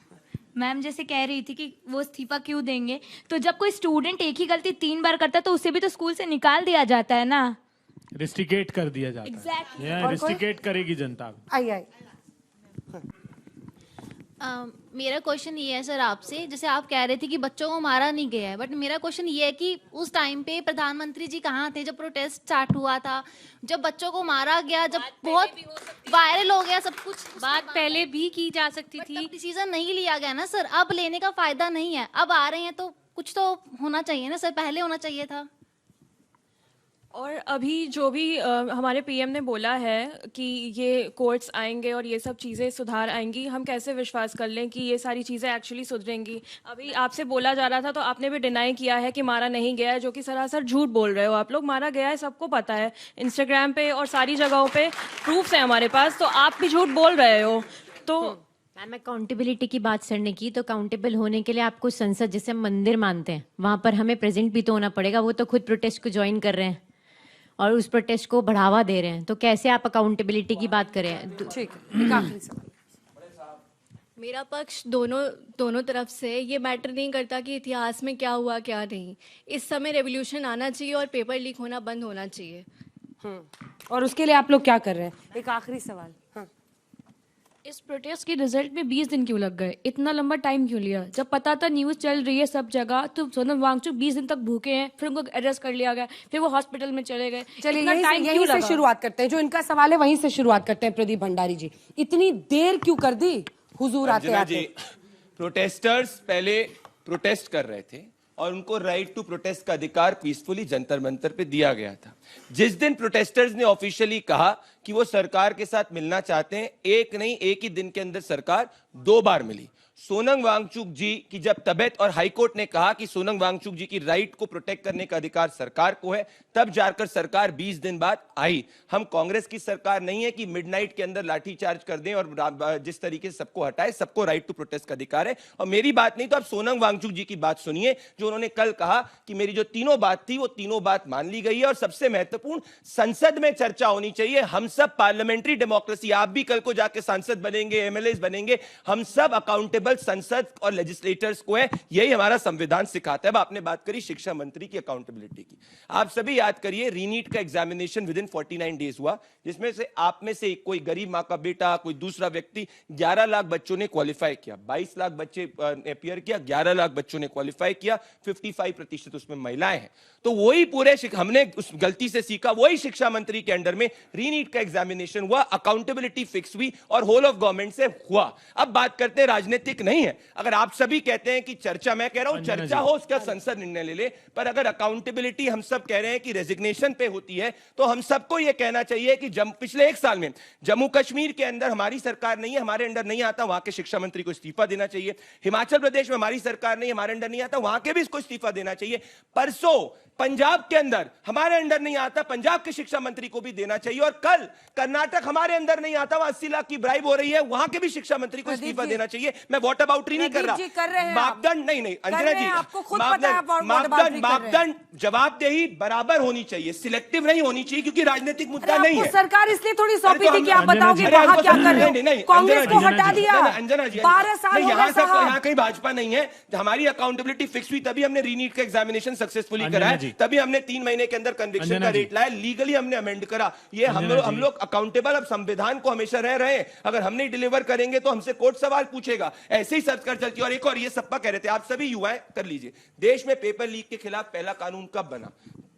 [SPEAKER 16] मैम जैसे कह रही थी कि वो इस्तीफा क्यों देंगे, तो जब कोई स्टूडेंट एक ही गलती 3 बार करता है तो उसे भी तो स्कूल से निकाल दिया जाता है ना,
[SPEAKER 3] रिस्ट्रिकेट कर दिया जाता
[SPEAKER 16] Exactly.
[SPEAKER 3] है। रिस्ट्रिकेट करेगी जनता।
[SPEAKER 1] आई
[SPEAKER 17] मेरा क्वेश्चन ये है सर आपसे, जैसे आप कह रहे थे कि बच्चों को मारा नहीं गया है, बट मेरा क्वेश्चन ये है कि उस टाइम पे प्रधानमंत्री जी कहाँ थे जब प्रोटेस्ट स्टार्ट हुआ था, जब बच्चों को मारा गया, जब बहुत वायरल हो गया सब कुछ?
[SPEAKER 16] बात पहले भी की जा सकती थी।
[SPEAKER 17] डिसीजन नहीं लिया गया ना सर, अब लेने का फायदा नहीं है। अब आ रहे हैं तो कुछ तो होना चाहिए ना सर, पहले होना चाहिए था।
[SPEAKER 18] और अभी जो भी हमारे पीएम ने बोला है कि ये कोर्ट्स आएंगे और ये सब चीज़ें सुधार आएंगी, हम कैसे विश्वास कर लें कि ये सारी चीज़ें एक्चुअली सुधरेंगी? अभी आपसे बोला जा रहा था तो आपने भी डिनाई किया है कि मारा नहीं गया है, जो कि सरासर झूठ बोल रहे हो आप लोग। मारा गया है, सबको पता है, इंस्टाग्राम पे और सारी जगहों पे प्रूफ्स है हमारे पास, तो आप भी झूठ बोल रहे हो। तो
[SPEAKER 19] मैम अकाउंटेबिलिटी की बात सर ने की, तो अकाउंटेबल होने के लिए आपको संसद जैसे मंदिर मानते हैं, वहाँ पर हमें प्रेजेंट भी तो होना पड़ेगा। वो तो खुद प्रोटेस्ट को ज्वाइन कर रहे हैं और उस प्रोटेस्ट को बढ़ावा दे रहे हैं, तो कैसे आप अकाउंटेबिलिटी की बात करें?
[SPEAKER 1] ठीक है, एक आखिरी सवाल।
[SPEAKER 20] मेरा पक्ष दोनों तरफ से, ये मैटर नहीं करता कि इतिहास में क्या हुआ क्या नहीं। इस समय रेवोल्यूशन आना चाहिए और पेपर लीक होना बंद होना चाहिए।
[SPEAKER 1] और उसके लिए आप लोग क्या कर रहे हैं? एक आखिरी सवाल।
[SPEAKER 18] इस प्रोटेस्ट के रिजल्ट में 20 दिन क्यों लग गए? इतना लंबा टाइम क्यों लिया? जब पता था न्यूज़ चल रही है सब जगह, तो सोनम वांगचुक 20 दिन तक भूखे हैं, फिर उनको अरेस्ट कर लिया गया, फिर वो हॉस्पिटल में चले गए।
[SPEAKER 1] चलिए यहीं से शुरुआत करते हैं, जो इनका सवाल है वहीं से शुरुआत करते हैं। प्रदीप भंडारी जी, इतनी देर क्यों कर दी हुजूर आते आते?
[SPEAKER 2] प्रोटेस्टर्स पहले प्रोटेस्ट कर रहे थे और उनको राइट टू प्रोटेस्ट का अधिकार पीसफुली जंतर मंतर पे दिया गया था। जिस दिन प्रोटेस्टर्स ने ऑफिशियली कहा कि वो सरकार के साथ मिलना चाहते हैं, एक नहीं एक ही दिन के अंदर सरकार 2 बार मिली। सोनम वांगचुक जी की जब तबीयत और हाईकोर्ट ने कहा कि सोनम वांगचुक जी की राइट को प्रोटेक्ट करने का अधिकार सरकार को है, तब जाकर सरकार 20 दिन बाद आई। हम कांग्रेस की सरकार नहीं है कि मिडनाइट के अंदर लाठीचार्ज कर दें और जिस तरीके से सबको हटाए। सबको राइट टू प्रोटेस्ट का अधिकार है। और मेरी बात नहीं तो आप सोनम वांगचुक जी की बात सुनिए, जो उन्होंने कल कहा कि मेरी जो तीनों बात थी वो तीनों बात मान ली गई है। और सबसे महत्वपूर्ण, संसद में चर्चा होनी चाहिए। हम सब पार्लियामेंट्री डेमोक्रेसी, आप भी कल को जाके सांसद बनेंगे, एमएलए बनेंगे, हम सब अकाउंटेबल संसद और लेजिस्लेटर्स को है। यही हमारा संविधान सिखाता है। अब आपने बात करी शिक्षा मंत्री की अकाउंटेबिलिटी की, आप सभी याद करिए रीनीट का एग्जामिनेशन विद इन 49 डेज हुआ, जिसमें से आप में से कोई गरीब मां का बेटा, कोई दूसरा व्यक्ति, 11 लाख बच्चों ने क्वालिफाई किया, 22 लाख बच्चे अपियर किया, 11 लाख बच्चों ने क्वालिफाई किया, 55% उसमें महिलाएं हैं। तो वही पूरे हमने उस गलती से सीखा, वही शिक्षा मंत्री के अंडर में रीनीट का एग्जामिनेशन हुआ, अकाउंटेबिलिटी फिक्स हुई और होल ऑफ गवर्नमेंट से हुआ। अब बात करते हैं, राजनीतिक नहीं है। अगर आप सभी कहते हैं कि चर्चा, मैं कह रहा हूं चर्चा हो, उसका संसद निर्णय ले ले, पर अगर अकाउंटेबिलिटी हम सब कह रहे हैं कि रेजिग्नेशन पे होती है, तो हम सबको यह कहना चाहिए कि पिछले 1 साल में जम्मू कश्मीर के अंदर हमारी सरकार नहीं है, हमारे अंडर नहीं आता, वहां के शिक्षा मंत्री को इस्तीफा देना चाहिए। हिमाचल प्रदेश में हमारी सरकार नहीं, हमारे अंडर नहीं आता, वहां के भी इसको इस्तीफा देना चाहिए। परसों पंजाब के अंदर हमारे अंडर नहीं आता, पंजाब के शिक्षा मंत्री को भी देना चाहिए। और कल कर्नाटक हमारे अंदर नहीं आता, वहां 80 लाख की ब्राइब हो रही है, वहां के भी शिक्षा मंत्री को इस्तीफा देना चाहिए। मैं वॉट अबाउटरी नहीं कर रहा, मापदंड नहीं अंजना जी, मापदंड जवाबदेही बराबर होनी चाहिए, सिलेक्टिव नहीं होनी चाहिए, क्योंकि राजनीतिक मुद्दा नहीं है।
[SPEAKER 1] सरकार इसलिए थोड़ी सौंपी थी कि आप बताओगे वहां क्या कर रहे हो। कांग्रेस को हटा दिया,
[SPEAKER 2] अंजना जी
[SPEAKER 1] 12 साल
[SPEAKER 2] यहाँ कहीं भाजपा नहीं है। हमारी अकाउंटेबिलिटी फिक्स हुई, तभी हमने रीनीट का एग्जामिनेशन सक्सेसफुली कराया, तभी हमने 3 महीने के अंदर कन्विक्शन का रेट लाया, लीगली हमने अमेंड करा। ये हम लोग अकाउंटेबल, अब संविधान को हमेशा रह रहे हैं। अगर हम नहीं डिलीवर करेंगे तो हमसे कोर्ट सवाल पूछेगा। ऐसे ही सरकार चलती है। और एक और, ये सप्पा कह रहे थे, आप सभी युवा कर लीजिए, देश में पेपर लीक के खिलाफ पहला कानून कब बना?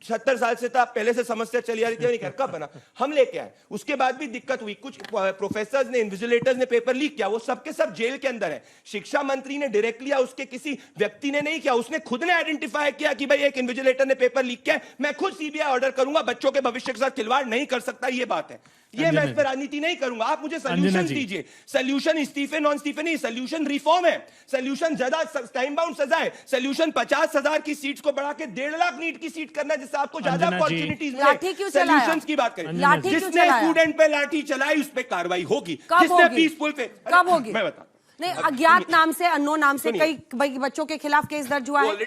[SPEAKER 2] 70 साल से था, पहले से समस्या चली आ रही थी, नहीं कब बना, हम लेके आए। उसके बाद भी दिक्कत हुई, कुछ प्रोफेसर्स ने, इन्विजिलेटर्स ने पेपर लीक किया, वो सबके सब जेल के अंदर है। शिक्षा मंत्री ने डायरेक्टली या उसके किसी व्यक्ति ने नहीं किया, उसने खुद ने आइडेंटिफाई किया कि भाई एक इन्विजिलेटर ने पेपर लीक किया, मैं खुद सीबीआई ऑर्डर करूंगा, बच्चों के भविष्य के साथ खिलवाड़ नहीं कर सकता, ये बात है। ये मैं इस पर राजनीति नहीं करूंगा, आप मुझे सोल्यूशन दीजिए। सोल्यूशन इस्तीफे नॉन इस्तीफे नहीं, सोल्यूशन रिफॉर्म है, सोल्यूशन ज्यादा टाइम बाउंड सजा है, सोल्यूशन 50,000 की सीट्स को बढ़ा के 1.5 लाख नीट की सीट करना है, जिससे आपको ज्यादा अपॉर्चुनिटीज मिले। सोल्यूशंस की बात करें, जिसने स्टूडेंट पे लाठी चलाई उस पर कार्रवाई होगी, जिसने पीसफुल पे,
[SPEAKER 1] कब होगी?
[SPEAKER 2] मैं बता
[SPEAKER 1] नहीं, अज्ञात नाम से, अननोन नाम से कई बच्चों के खिलाफ केस दर्ज हुआ है।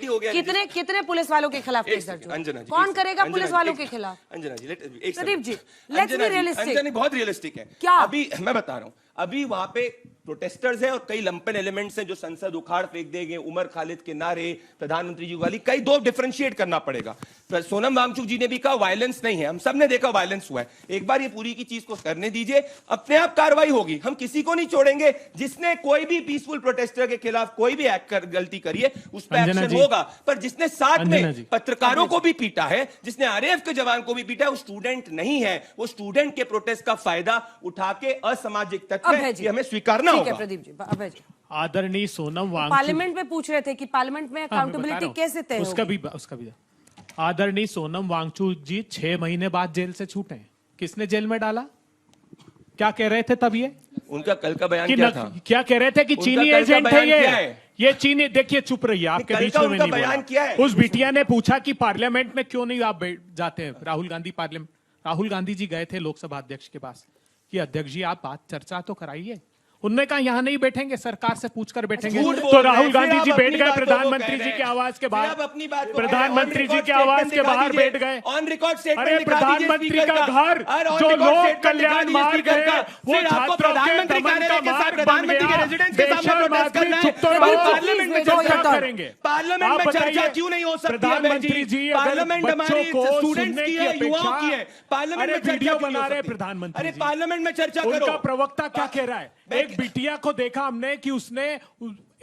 [SPEAKER 1] कितने पुलिस वालों के खिलाफ केस दर्ज हुआ? कौन करेगा पुलिस वालों के खिलाफ?
[SPEAKER 2] अंजना जी,
[SPEAKER 1] Pradeep ji, let's be realistic.
[SPEAKER 2] Anjana बहुत रियलिस्टिक है।
[SPEAKER 1] क्या
[SPEAKER 2] अभी मैं बता रहा हूं, अभी वहां पे प्रोटेस्टर्स हैं और कई लंपन एलिमेंट्स हैं जो संसद उखाड़ फेंक देंगे, उमर खालिद के नारे, प्रधानमंत्री जी वाली, कई दो डिफरेंशिएट करना पड़ेगा। सोनम वांगचुक जी ने भी कहा वायलेंस नहीं है, हम सब ने देखा वायलेंस हुआ है, एक बार ये पूरी की चीज को करने दीजिए, अपने आप कार्रवाई होगी, हम किसी को नहीं छोड़ेंगे। जिसने कोई भी पीसफुल प्रोटेस्टर के खिलाफ कोई भी गलती करी है उस पर एक्शन होगा, पर जिसने साथ में पत्रकारों को भी पीटा है, जिसने आरएएफ के जवान को भी पीटा है, वो स्टूडेंट नहीं है, वो स्टूडेंट के प्रोटेस्ट का फायदा उठा के असामाजिक तत्व है, ये हमें स्वीकारना होगा।
[SPEAKER 1] प्रदीप जी, अभय जी,
[SPEAKER 3] आदरणीय सोनम वांगचुक
[SPEAKER 1] पार्लियामेंट में पूछ रहे थे कि पार्लियामेंट में अकाउंटेबिलिटी कैसे तय होगी?
[SPEAKER 3] उसका भी आदरणीय सोनम वांगचुक जी 6 महीने बाद जेल से छूटे, किसने जेल में डाला? क्या कह रहे थे तब? ये
[SPEAKER 2] उनका कल का बयान क्या था?
[SPEAKER 3] क्या कह रहे थे कि चीनी एजेंट है ये चीनी। देखिए चुप रहिए, आपके बीच में नहीं बोला। उस बिटिया ने पूछा कि पार्लियामेंट में क्यों नहीं आप जाते हैं? राहुल गांधी जी गए थे लोकसभा अध्यक्ष के पास कि अध्यक्ष जी आप बात चर्चा तो कराइए। उनने कहा यहाँ नहीं बैठेंगे, सरकार से पूछकर बैठेंगे। तो राहुल गांधी जी बैठ गए प्रधानमंत्री जी के आवास के बाहर, प्रधानमंत्री जी के आवास के बाहर बैठ गए।
[SPEAKER 2] ऑन रिकॉर्ड
[SPEAKER 3] अरे प्रधानमंत्री का घर जो लोग कल्याण मार्ग गए वो छात्रों के दमन का मार्ग बन गया। बेशर्म आदमी चुप तो रहो,
[SPEAKER 2] पार्लियामेंट में
[SPEAKER 3] चर्चा करेंगे।
[SPEAKER 2] पार्लियामेंट में चर्चा क्यों नहीं हो सकती?
[SPEAKER 3] प्रधानमंत्री जी
[SPEAKER 2] पार्लियामेंट हमारी स्टूडेंट्स की है, युवाओं की है, पार्लियामेंट में
[SPEAKER 3] वीडियो बना रहे प्रधानमंत्री।
[SPEAKER 2] अरे पार्लियामेंट में चर्चा करो।
[SPEAKER 3] उनका प्रवक्ता क्या कह रहा है? एक बिटिया को देखा हमने कि उसने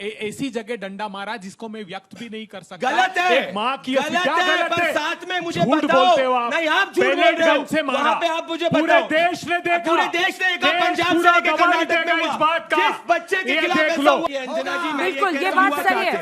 [SPEAKER 3] ऐसी जगह डंडा मारा जिसको मैं व्यक्त भी नहीं कर सकता।
[SPEAKER 2] गलत है,
[SPEAKER 3] एक माँ की
[SPEAKER 2] गलत है, पर साथ में मुझे
[SPEAKER 3] झूठ
[SPEAKER 2] बताओ,
[SPEAKER 3] बोलते हो आप।
[SPEAKER 2] नहीं आप झूठ बोल रहे हो,
[SPEAKER 3] से मारा।
[SPEAKER 2] वहाँ पे आप मुझे
[SPEAKER 3] पूरे
[SPEAKER 2] बताओ,
[SPEAKER 3] देश ने देखा,
[SPEAKER 2] पूरे देश ने देखा, पंजाब
[SPEAKER 3] पूरा
[SPEAKER 2] से लेकर कर्नाटक में
[SPEAKER 3] इस बात का।
[SPEAKER 2] जिस बच्चे के खिलाफ
[SPEAKER 3] देख लो,
[SPEAKER 2] अंजना जी,
[SPEAKER 1] बिल्कुल ये बात सही है।